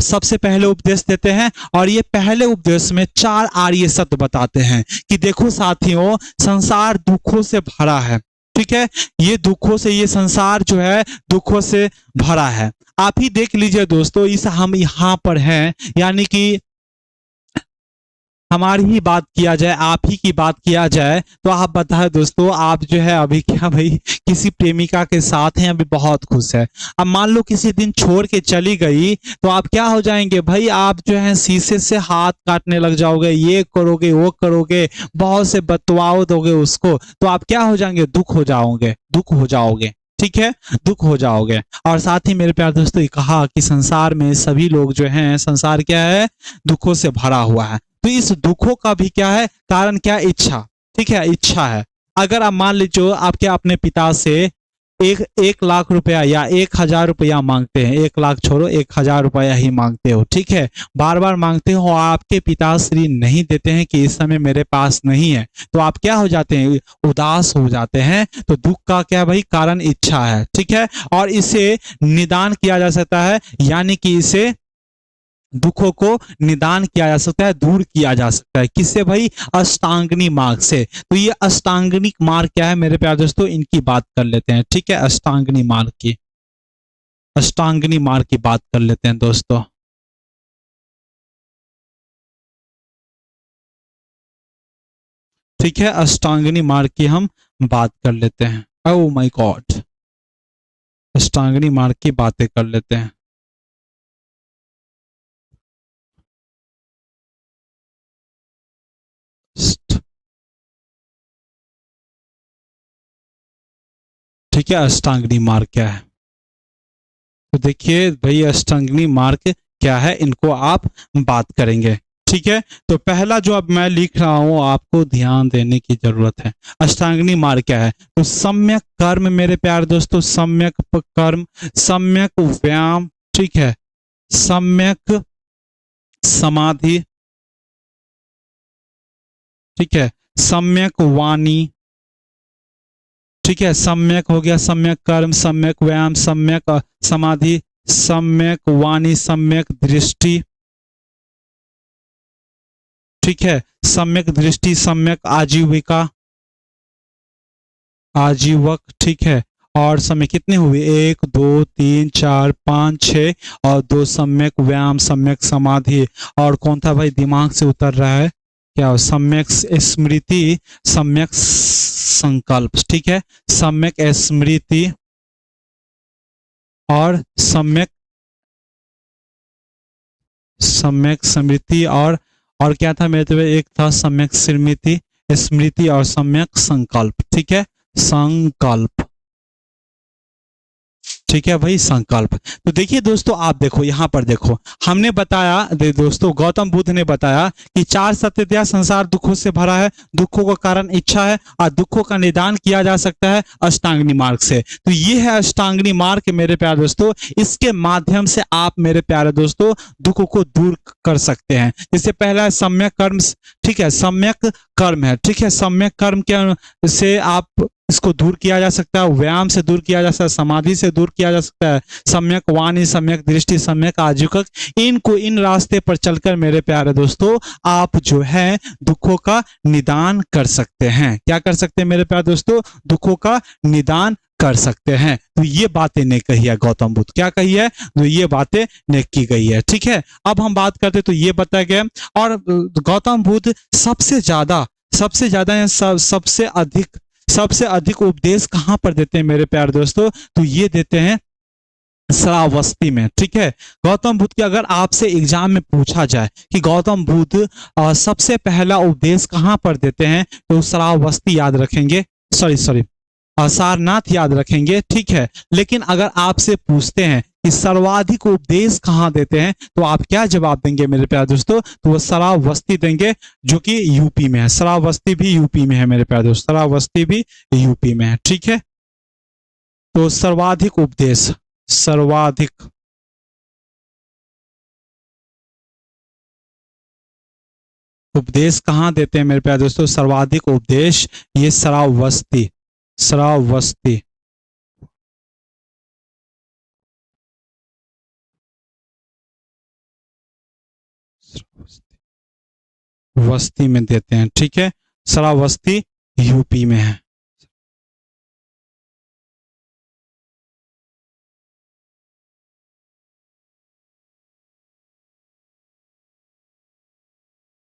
सबसे पहले उपदेश देते हैं और ये पहले उपदेश में 4 आर्य सत्य बताते हैं कि देखो साथियों, संसार दुखों से भरा है। ठीक है, ये दुखों से, ये संसार जो है दुखों से भरा है। आप ही देख लीजिए दोस्तों, इस हम यहाँ पर हैं, यानी कि हमारी ही बात किया जाए, आप ही की बात किया जाए, तो आप बताएं दोस्तों, आप जो है अभी क्या भाई किसी प्रेमिका के साथ हैं, अभी बहुत खुश है। अब मान लो किसी दिन छोड़ के चली गई, तो आप क्या हो जाएंगे भाई? आप जो है शीशे से हाथ काटने लग जाओगे, ये करोगे, वो करोगे, बहुत से बतवाओ दोगे उसको, तो आप क्या हो जाएंगे? दुख हो जाओगे, दुख हो जाओगे। ठीक है, दुख हो जाओगे। और साथ ही मेरे प्यारे दोस्तों, ये कहा कि संसार में सभी लोग जो हैं, संसार क्या है? दुखों से भरा हुआ है। तो इस दुखों का भी क्या है? कारण क्या? इच्छा। ठीक है, इच्छा है। अगर आप मान लीजिए आपके अपने पिता से एक लाख रुपया या 1,000 रुपया मांगते हैं, 1 लाख छोड़ो 1,000 रुपया ही मांगते हो, ठीक है, बार बार मांगते हो, आपके पिताश्री नहीं देते हैं कि इस समय मेरे पास नहीं है, तो आप क्या हो जाते हैं, उदास हो जाते हैं। तो दुख का क्या भाई कारण इच्छा है, ठीक है, और इसे निदान किया जा सकता है, यानी कि इसे दुखों को निदान किया जा सकता है, दूर किया जा सकता है, किससे भाई, अष्टांगनी मार्ग से। तो ये अष्टांगनिक मार्ग क्या है मेरे प्यारे दोस्तों, इनकी बात कर लेते हैं, ठीक है, अष्टांगनी मार्ग की, अष्टांगनी मार्ग की बात कर लेते हैं दोस्तों। ठीक है, अष्टांगनी मार्ग की हम बात कर लेते हैं। ओह माय गॉड, अष्टांगनी मार्ग की बातें कर लेते हैं। ठीक है, अष्टांगनी मार्ग क्या है, तो देखिए भाई अष्टांगनी मार्ग क्या है, इनको आप बात करेंगे, ठीक है। तो पहला जो अब मैं लिख रहा हूं आपको ध्यान देने की जरूरत है। अष्टांगनी मार्ग क्या है, तो सम्यक कर्म मेरे प्यारे दोस्तों, सम्यक कर्म, सम्यक व्यायाम, ठीक है, सम्यक समाधि, ठीक है, सम्यक वाणी, ठीक है, सम्यक हो गया, सम्यक कर्म, सम्यक व्यायाम, सम्यक समाधि, सम्यक वाणी, सम्यक दृष्टि, ठीक है, सम्यक दृष्टि, सम्यक आजीविका, आजीवक, ठीक है, और समय कितने हुए, 1 2 3 4 5 6, और 2 सम्यक व्यायाम, सम्यक समाधि, और कौन था भाई दिमाग से उतर रहा है, क्या, सम्यक स्मृति, सम्यक संकल्प, ठीक है, सम्यक स्मृति और सम्यक, सम्यक स्मृति और क्या था मेरे तो, एक था सम्यक स्मृति, स्मृति और सम्यक संकल्प, ठीक है, संकल्प, ठीक है भाई, संकल्प। तो देखिए दोस्तों, आप देखो यहां पर देखो, हमने बताया दोस्तों, गौतम बुद्ध ने बताया कि 4 सत्य दिया, संसार दुखों से भरा है, दुखों का कारण इच्छा है, और दुखों का निदान किया जा सकता है अष्टांगनी मार्ग से। तो ये है अष्टांगनी मार्ग मेरे प्यारे दोस्तों, इसके माध्यम से आप मेरे प्यारे दोस्तों दुखों को दूर कर सकते हैं। जैसे पहला है सम्यक कर्म, ठीक है, सम्यक कर्म है, ठीक है, सम्यक कर्म के से आप इसको दूर किया जा सकता है, व्यायाम से दूर किया जा सकता है, समाधि से दूर किया जा सकता है, सम्यक वाणी, सम्यक दृष्टि, सम्यक आजीवक, इनको इन रास्ते पर चलकर मेरे प्यारे दोस्तों आप जो है दुखों का निदान कर सकते हैं। क्या कर सकते हैं मेरे प्यारे दोस्तों, दुखों का निदान कर सकते हैं। तो ये बातें ने कही है गौतम बुद्ध, क्या कही है, तो ये बातें ने की गई है, ठीक है। अब हम बात करते तो ये बताया गया, और गौतम बुद्ध सबसे ज्यादा सबसे अधिक उपदेश कहां पर देते हैं मेरे प्यारे दोस्तों, तो ये देते हैं श्रावस्ती में, ठीक है। गौतम बुद्ध की अगर आपसे एग्जाम में पूछा जाए कि गौतम बुद्ध सबसे पहला उपदेश कहां पर देते हैं, तो श्रावस्ती याद रखेंगे, सॉरी सारनाथ याद रखेंगे, ठीक है। लेकिन अगर आपसे पूछते हैं कि सर्वाधिक उपदेश कहां देते हैं, तो आप क्या जवाब देंगे मेरे प्यारे दोस्तों, तो वो श्रावस्ती देंगे, जो कि यूपी में है। श्रावस्ती भी यूपी में है मेरे प्यारे दोस्त, श्रावस्ती भी यूपी में है, ठीक है। तो सर्वाधिक उपदेश, सर्वाधिक उपदेश कहां देते हैं मेरे प्यारे दोस्तों, सर्वाधिक उपदेश ये श्रावस्ती, श्रावस्ती, वस्ती में देते हैं, ठीक है, श्रावस्ती यूपी में है।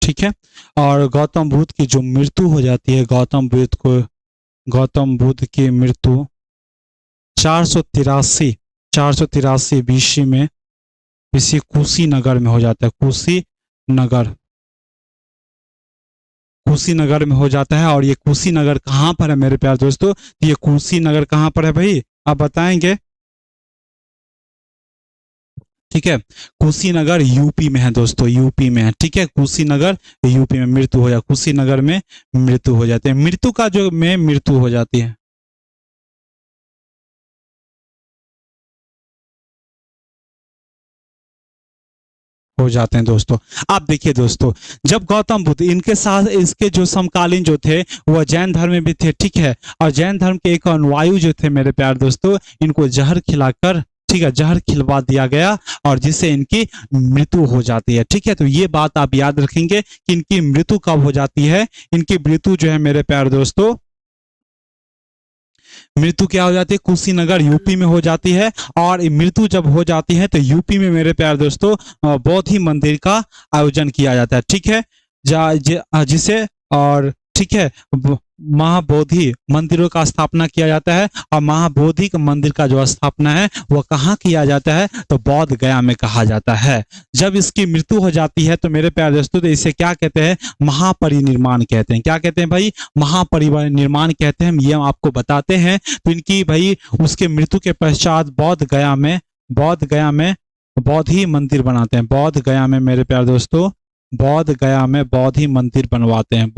ठीक है, और गौतम बुद्ध की जो मृत्यु हो जाती है, गौतम बुद्ध की मृत्यु 483 बीसी में, बीसी कुशीनगर में हो जाता है, कुशीनगर में हो जाता है। और ये कुशीनगर कहाँ पर है मेरे प्यारे दोस्तों, ये कुशीनगर कहाँ पर है भाई, आप बताएंगे, ठीक है। कुशीनगर यूपी में है दोस्तों, यूपी में है, ठीक है, कुशीनगर यूपी में मृत्यु हो जाए, कुशीनगर में मृत्यु हो जाती है, मृत्यु का जो में मृत्यु हो जाती है। हो जाते हैं दोस्तों। आप देखिए दोस्तों, जब गौतम बुद्ध इनके साथ इसके जो समकालीन जो थे वह जैन धर्म में भी थे, ठीक है। और जैन धर्म के एक अनुयायी जो थे मेरे प्यारे दोस्तों, इनको जहर खिलाकर, ठीक है, जहर खिलवा दिया गया और जिससे इनकी मृत्यु हो जाती है, ठीक है। तो ये बात आप याद रखेंगे कि इनकी मृत्यु कब हो जाती है। इनकी मृत्यु जो है मेरे प्यारे दोस्तों, मृत्यु क्या हो जाती है, कुशीनगर यूपी में हो जाती है। और मृत्यु जब हो जाती है तो यूपी में मेरे प्यारे दोस्तों बौद्ध ही मंदिर का आयोजन किया जाता है, ठीक है। जिसे और ठीक है, महाबोधि मंदिरों का स्थापना किया जाता है। और महाबोधि के मंदिर का जो स्थापना है वो कहाँ किया जाता है, तो बौद्ध गया में कहा जाता है। जब इसकी मृत्यु हो जाती है तो मेरे प्यारे दोस्तों, तो इसे क्या कहते हैं, महापरिनिर्माण कहते हैं। क्या कहते हैं भाई, महापरिनिर्माण कहते हैं। हम ये आपको बताते हैं। तो इनकी भाई उसके मृत्यु के पश्चात बौद्ध गया में बौद्ध ही मंदिर बनाते हैं। बौद्ध गया में मेरे प्यारे दोस्तों, बौद्ध गया में बौद्ध ही मंदिर बनवाते हैं।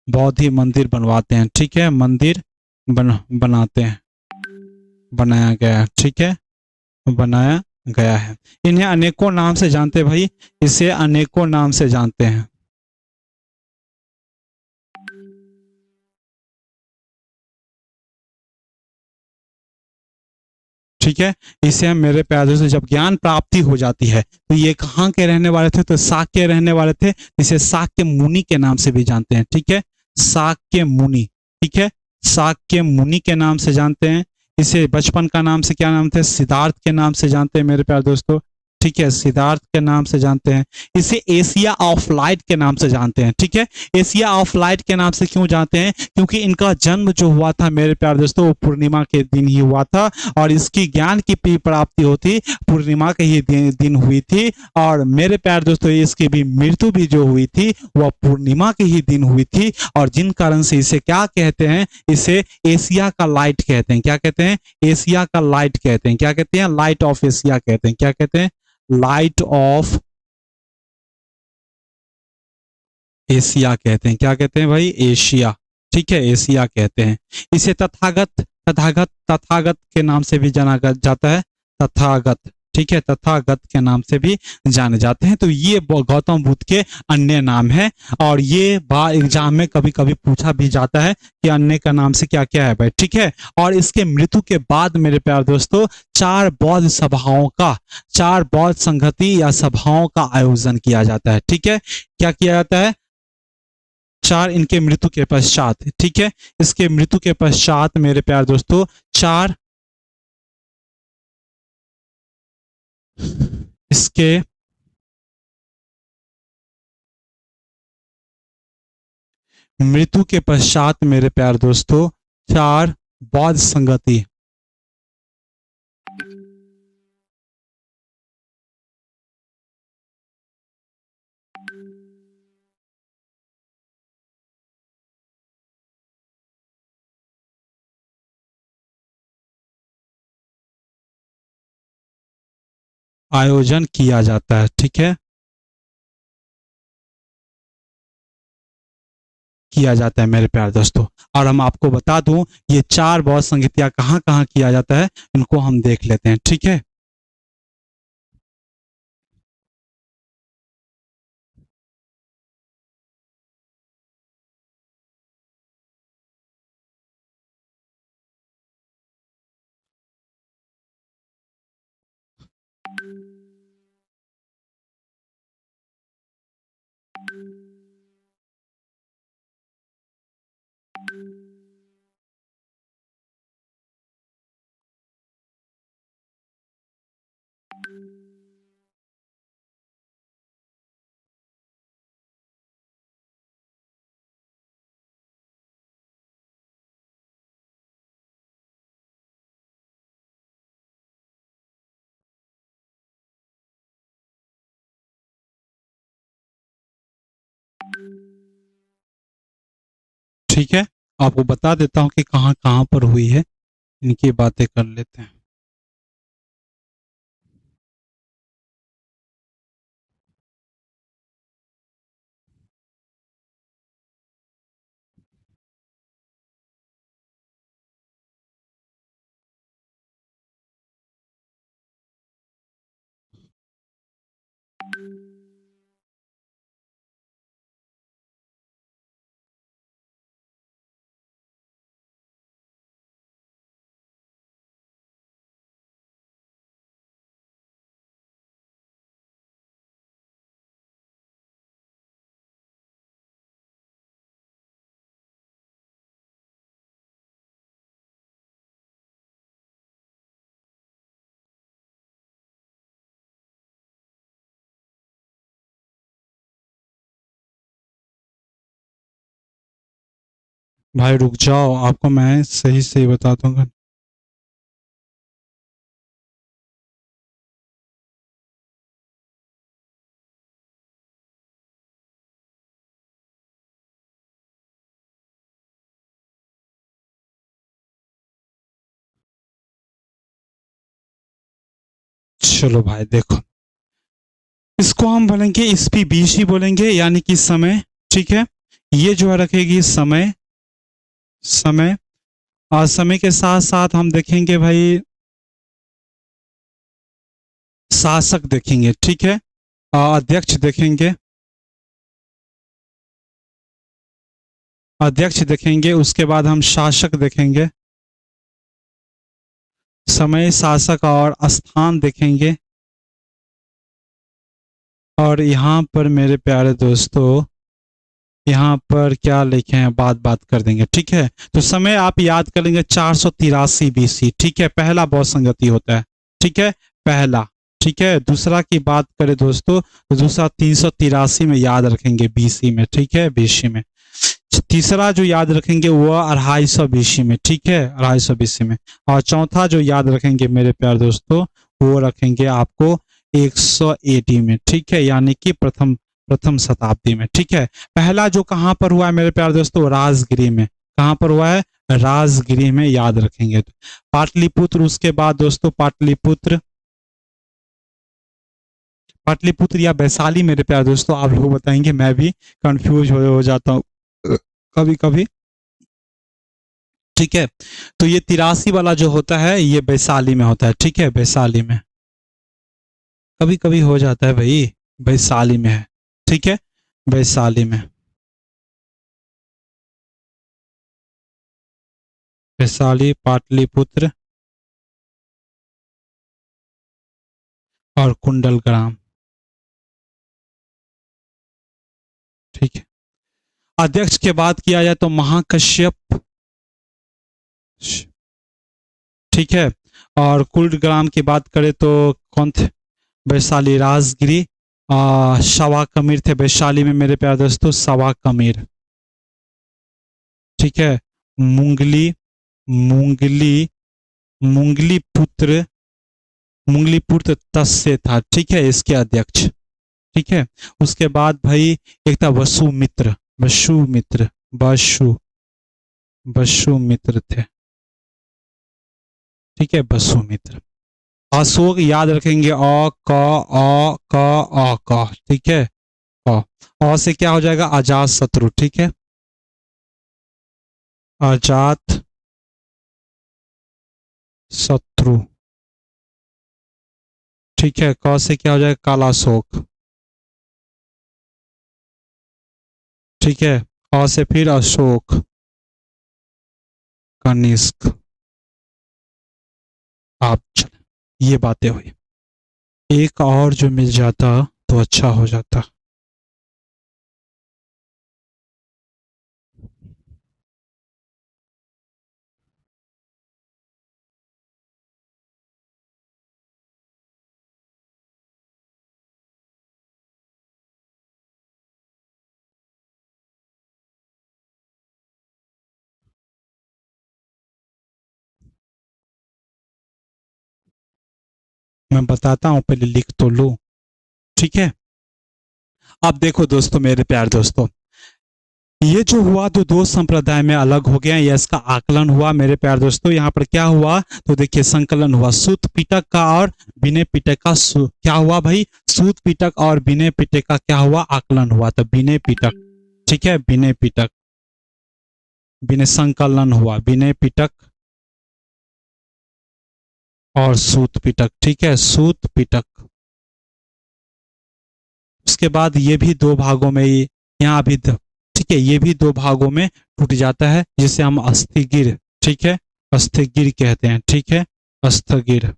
बौद्ध ही मंदिर बनवाते हैं, ठीक है। मंदिर बनाते हैं, बनाया गया है, ठीक है, बनाया गया है। इन्हें अनेकों नाम से जानते हैं भाई, इसे अनेकों नाम से जानते हैं, ठीक है। इसे हम मेरे प्यारे से जब ज्ञान प्राप्ति हो जाती है तो ये कहाँ के रहने वाले थे, तो शाक्य रहने वाले थे। इसे शाक्य मुनि के नाम से भी जानते हैं, ठीक है, शाक्य मुनि, ठीक है, शाक्य मुनि के नाम से जानते हैं। इसे बचपन का नाम से क्या नाम थे, सिद्धार्थ के नाम से जानते हैं मेरे प्यारे दोस्तों, ठीक है, सिद्धार्थ के नाम से जानते हैं। इसे एशिया ऑफ लाइट के नाम से जानते हैं, ठीक है। एशिया ऑफ लाइट के नाम से क्यों जानते हैं, क्योंकि इनका जन्म जो हुआ था मेरे प्यारे दोस्तों वो पूर्णिमा के दिन ही हुआ था। और इसकी ज्ञान की प्राप्ति होती पूर्णिमा के ही दिन हुई थी। और मेरे प्यारे दोस्तों इसकी भी मृत्यु भी जो हुई थी वह पूर्णिमा के ही दिन हुई थी। और जिन कारण से इसे क्या कहते हैं, इसे एशिया का लाइट कहते हैं। क्या कहते हैं, एशिया का लाइट कहते हैं। क्या कहते हैं, लाइट ऑफ एशिया कहते हैं। क्या कहते हैं, लाइट ऑफ एशिया कहते हैं। क्या कहते हैं भाई, एशिया, ठीक है, एशिया कहते हैं। इसे तथागत तथागत तथागत के नाम से भी जाना जाता है, तथागत, ठीक है, तथागत के नाम से भी जाने जाते हैं। तो ये गौतम बुद्ध के अन्य नाम है। और ये बार एग्जाम में कभी कभी पूछा भी जाता है कि अन्य का नाम से क्या क्या है भाई, ठीक है। और इसके मृत्यु के बाद मेरे प्यारे दोस्तों चार बौद्ध संगति या सभाओं का आयोजन किया जाता है, ठीक है। क्या किया जाता है, चार, इनके मृत्यु के पश्चात, ठीक है। इसके मृत्यु के पश्चात मेरे प्यारे दोस्तों चार, इसके मृत्यु के पश्चात मेरे प्यारे दोस्तों चार बौद्ध संगति आयोजन किया जाता है, ठीक है, किया जाता है मेरे प्यारे दोस्तों। और हम आपको बता दूं ये चार बौद्ध संगतियां कहाँ कहाँ किया जाता है, इनको हम देख लेते हैं, ठीक है। ठीक है, आपको बता देता हूँ कि कहाँ कहाँ पर हुई है, इनकी बातें कर लेते हैं। भाई रुक जाओ, आपको मैं सही सही बता दूंगा। चलो भाई देखो, इसको हम बोलेंगे इसपी बीच ही बोलेंगे, यानी कि समय। ठीक है, ये जो है रखेगी समय। समय और समय के साथ साथ हम देखेंगे भाई शासक देखेंगे। ठीक है, अध्यक्ष देखेंगे। अध्यक्ष देखेंगे, उसके बाद हम शासक देखेंगे। समय, शासक और स्थान देखेंगे। और यहाँ पर मेरे प्यारे दोस्तों, यहाँ पर क्या लिखे हैं बात बात कर देंगे। ठीक है, तो समय आप याद कर लेंगे 483 बीसी। ठीक है, पहला बहुत संगति होता है। ठीक है, पहला। ठीक है, दूसरा की बात करें दोस्तों, तो दूसरा 383 में याद रखेंगे बीसी में। ठीक है, बीसी में। तीसरा जो याद रखेंगे वो 250 बीसी में। ठीक है, 250 बीसी में। और चौथा जो याद रखेंगे मेरे प्यारे दोस्तों, वो रखेंगे आपको 100 एडी में। ठीक है, यानी कि प्रथम प्रथम शताब्दी में। ठीक है, पहला जो कहां पर हुआ है मेरे प्यारे दोस्तों, राजगिरी में। कहां पर हुआ है, राजगिरी में, याद रखेंगे। पाटलिपुत्र, उसके बाद दोस्तों पाटलिपुत्र, पाटलिपुत्र या वैशाली मेरे प्यारे दोस्तों, आप लोग बताएंगे, मैं भी कंफ्यूज हो जाता हूँ कभी कभी। ठीक है, तो ये 83 वाला जो होता है ये वैशाली में होता है। ठीक है, वैशाली में, कभी कभी हो जाता है भाई, वैशाली में है। ठीक है, वैशाली में, वैशाली, पाटलिपुत्र और कुंडलग्राम। ठीक है, अध्यक्ष के बात किया जाए तो महाकश्यप। ठीक है, और कुंडलग्राम की बात करें तो कौन थे, वैशाली, राजगिरी। सवा कमीर थे वैशाली में मेरे प्यारे दोस्तों, सवा कमीर। ठीक है, मुंगली, मुंगली, मुंगली पुत्र, मुंगली पुत्र तस्य था। ठीक है, इसके अध्यक्ष। ठीक है, उसके बाद भाई एक था वसुमित्र, वसुमित्र, वसु, वसुमित्र थे। ठीक है, वसुमित्र। अशोक याद रखेंगे, अ क, ठीक है, अ से क्या हो जाएगा, अजात शत्रु। ठीक है, अजात शत्रु। ठीक है, क से क्या हो जाएगा, कालाशोक। ठीक है, अ से फिर अशोक, कनिष्क। आप चले, ये बातें हुई। एक और जो मिल जाता तो अच्छा हो जाता। मैं बताता हूँ, पहले लिख तो लो। ठीक है, अब देखो दोस्तों, मेरे प्यार दोस्तों, ये जो हुआ तो दो संप्रदाय में अलग हो गया, ये इसका आकलन हुआ मेरे प्यार दोस्तों। यहाँ पर क्या हुआ तो देखिए, संकलन हुआ सूत पिटक का और विनय पिटक का। क्या हुआ भाई, सूत पिटक और विनय पिटक का क्या हुआ, आकलन हुआ। तो विनय पिटक, ठीक है, विनय पिटक, विनय संकलन हुआ, विनय पिटक और सूत पिटक। ठीक है, सूत पिटक। उसके बाद ये भी दो भागों में, यहाँ भी ठीक है, ये भी दो भागों में टूट जाता है, जिसे हम अस्थिगिर, ठीक है, अस्थिगिर कहते हैं। ठीक है, अस्थिगिर।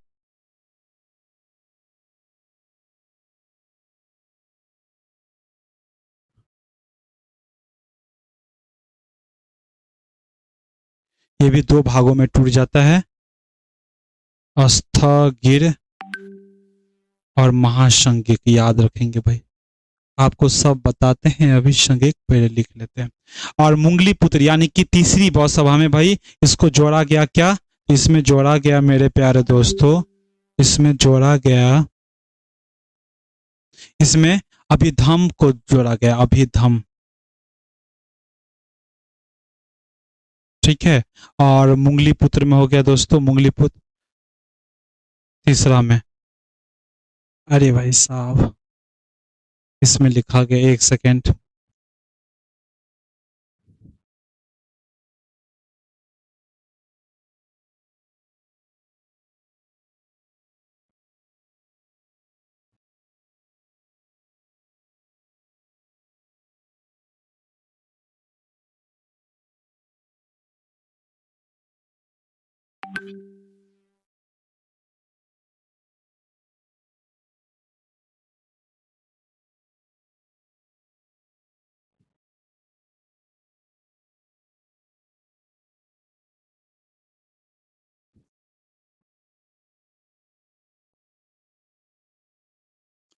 ये भी दो भागों में टूट जाता है, स्थगिर और महासंगिक, याद रखेंगे भाई। आपको सब बताते हैं, अभी संगे पहले लिख लेते हैं। और मुंगली पुत्र यानी कि तीसरी बौद्ध सभा में भाई इसको जोड़ा गया क्या, इसमें जोड़ा गया मेरे प्यारे दोस्तों, इसमें जोड़ा गया, इसमें अभिधम को जोड़ा गया, अभिधम, ठीक है। और मुंगली पुत्र में हो गया दोस्तों, मुंगली पुत्र तीसरा में, अरे भाई साहब इसमें लिखा गया, एक सेकेंड,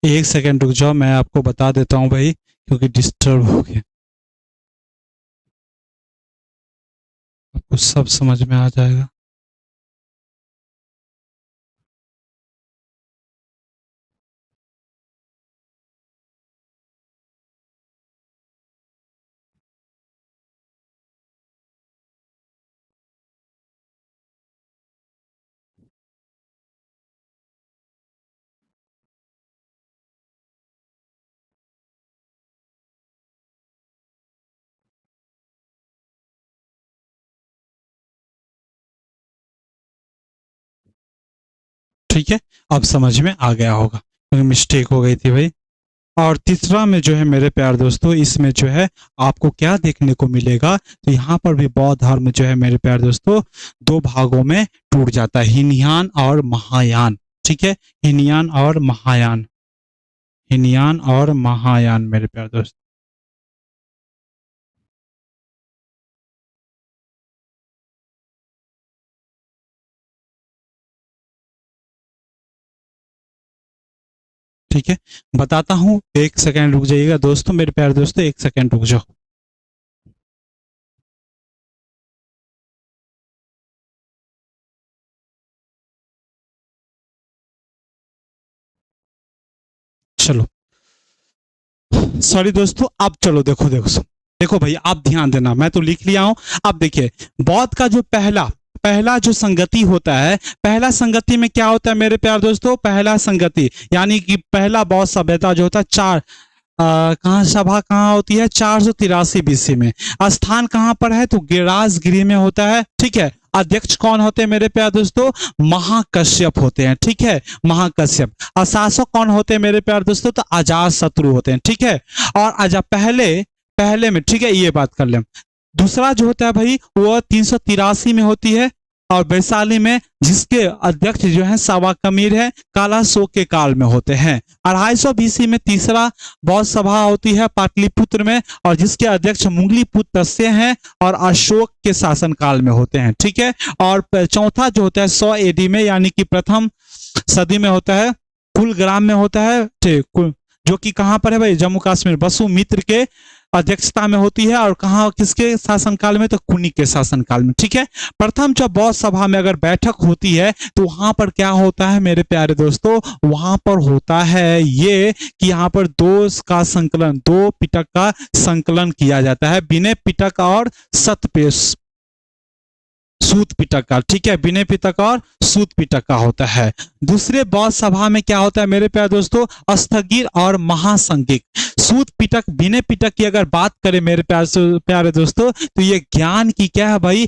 एक सेकेंड रुक जाओ, मैं आपको बता देता हूँ भाई, क्योंकि डिस्टर्ब हो गया, आपको सब समझ में आ जाएगा। ठीक है, अब समझ में आ गया होगा, क्योंकि मिस्टेक हो गई थी भाई। और तीसरा में जो है मेरे प्यार दोस्तों, इसमें जो है आपको क्या देखने को मिलेगा, तो यहाँ पर भी बौद्ध धर्म जो है मेरे प्यार दोस्तों दो भागों में टूट जाता है, हीनयान और महायान, ठीक है, हीनयान और महायान, हीनयान और महायान मेरे प्यार दोस्त। ठीक है, बताता हूँ, एक सेकेंड रुक जाइएगा दोस्तों, मेरे प्यार दोस्तों एक सेकेंड रुक जाओ। चलो, सॉरी दोस्तों, अब चलो देखो देखो देखो भाई, आप ध्यान देना, मैं तो लिख लिया हूं। अब देखिए, बौद्ध का जो पहला पहला जो संगति होता है, पहला संगति में क्या होता है मेरे प्यार दोस्तों, पहला संगति यानी कि पहला बौद्ध सभ्यता जो होता है, चार कहाँ सभा कहाँ होती है, 483 BC में। स्थान कहाँ पर है, तो गिरासगिरी में होता है, ठीक है। अध्यक्ष कौन होते हैं मेरे प्यार दोस्तों, महाकश्यप होते हैं, ठीक है, महाकश्यप। और शासक कौन होते हैं मेरे प्यार दोस्तों, तो अजात शत्रु होते हैं, ठीक है। और अजा पहले पहले में, ठीक है, ये बात कर ले। दूसरा जो होता है भाई वो 383 में होती है, और वैशाली में, जिसके अध्यक्ष जो है सावा कमीर है, काला शोक के काल में होते हैं। 250 BC में तीसरा बौद्ध सभा होती है पाटलिपुत्र में, और जिसके अध्यक्ष मुंगलीपुत्र तस्य हैं और अशोक के शासन काल में होते हैं, ठीक है। और चौथा जो होता है 100 AD में, यानी कि प्रथम सदी में होता है, कुलग्राम में होता है, ठीक, जो कि कहां पर है भाई, जम्मू कश्मीर, बसु मित्र के अध्यक्षता में होती है। और कहा किसके शासनकाल में, तो कुनी के शासनकाल में, ठीक है। प्रथम जब बौद्ध सभा में अगर बैठक होती है, तो वहां पर क्या होता है मेरे प्यारे दोस्तों, वहां पर होता है ये कि यहाँ पर दो का संकलन, दो पिटक का संकलन किया जाता है, विनय पिटक और सतपेश सूत पिटक का, ठीक है, विनय पिटक और सूत पिटक का होता है। दूसरे बौद्ध सभा में क्या होता है मेरे प्यारे दोस्तों, स्थगिर और महासंगिक। सूत पिटक, विनय पिटक की अगर बात करें मेरे प्यारे दोस्तों, तो ये ज्ञान की क्या है भाई,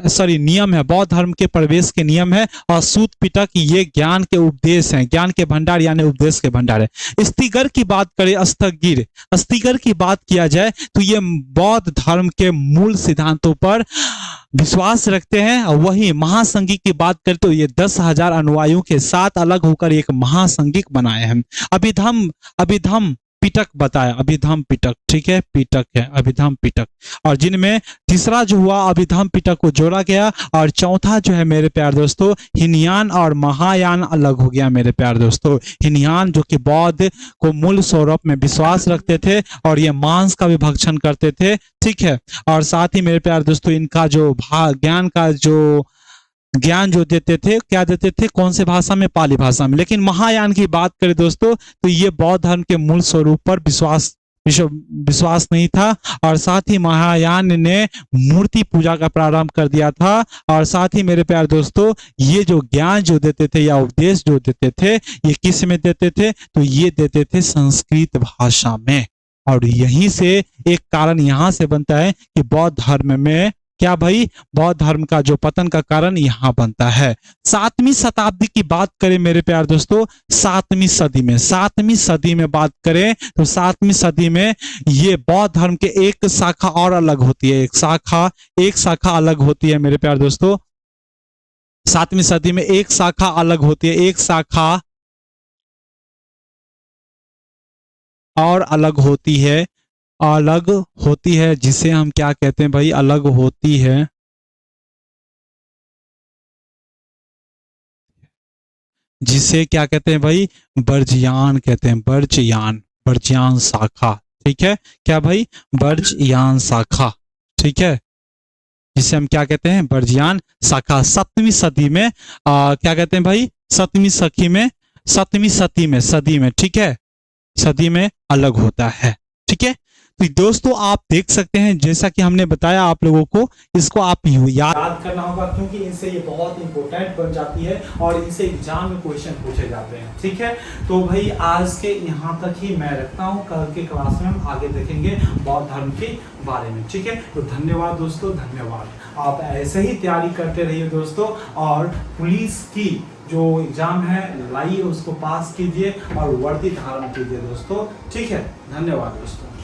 सॉरी नियम है, बौद्ध धर्म के प्रवेश के नियम है। और सूत पिटक ये ज्ञान के उपदेश हैं, ज्ञान के भंडार यानी उपदेश के भंडार है। स्थिगर की बात करें, स्थगिर, स्थिगर की बात किया जाए, तो ये बौद्ध धर्म के मूल सिद्धांतों पर विश्वास रखते हैं। और वही महासंघिक की बात करें, तो ये 10,000 अनुयायियों के साथ अलग होकर एक महासंघिक बनाए हैं। अभिधम अभिधम पिटक बताया, अभिधम पिटक, ठीक है, पिटक है, अभिधम पिटक। और जिनमें तीसरा जो हुआ अभिधम पिटक को जोड़ा गया, और चौथा जो है मेरे प्यार दोस्तों हीनयान और महायान अलग हो गया मेरे प्यार दोस्तों। हीनयान जो कि बौद्ध को मूल स्वरूप में विश्वास रखते थे और ये मांस का भी भक्षण करते थे, ठीक है। और साथ ही मेरे प्यार दोस्तों इनका जो ज्ञान जो देते थे, क्या देते थे, कौन से भाषा में, पाली भाषा में। लेकिन महायान की बात करें दोस्तों तो ये बौद्ध धर्म के मूल स्वरूप पर विश्वास नहीं था। और साथ ही महायान ने मूर्ति पूजा का प्रारंभ कर दिया था। और साथ ही मेरे प्यार दोस्तों ये जो ज्ञान जो देते थे या उपदेश जो देते थे, ये किस में देते थे, तो ये देते थे संस्कृत भाषा में। और यहीं से एक कारण यहां से बनता है कि बौद्ध धर्म में क्या भाई, बौद्ध धर्म का जो पतन का कारण यहां बनता है। 7वीं शताब्दी की बात करें मेरे प्यार दोस्तों, 7वीं सदी में बात करें तो 7वीं सदी में ये बौद्ध धर्म के एक शाखा और अलग होती है, एक शाखा अलग होती है मेरे प्यार दोस्तों। 7वीं सदी में एक शाखा अलग होती है, एक शाखा और अलग होती है, जिसे हम क्या कहते हैं भाई, अलग होती है, जिसे क्या कहते हैं भाई, बर्जियान कहते हैं, बर्जियान शाखा, ठीक है, क्या भाई, बर्जियान शाखा, ठीक है, जिसे हम क्या कहते हैं, बर्जियान शाखा। 7वीं सदी में क्या कहते हैं भाई, 7वीं सदी में, ठीक है, सदी में अलग होता है, ठीक है। तो दोस्तों आप देख सकते हैं जैसा कि हमने बताया आप लोगों को, इसको आप याद करना होगा क्योंकि इनसे ये बहुत इंपॉर्टेंट बन जाती है और इनसे एग्जाम में क्वेश्चन पूछे जाते हैं, ठीक है। तो भाई आज के यहाँ तक ही मैं रखता हूँ, कल के क्लास में हम आगे देखेंगे बौद्ध धर्म के बारे में, ठीक है। तो धन्यवाद दोस्तों, धन्यवाद। आप ऐसे ही तैयारी करते रहिए दोस्तों, और पुलिस की जो एग्जाम है लाइए, उसको पास कीजिए और वर्दी धारण कीजिए दोस्तों, ठीक है। धन्यवाद दोस्तों।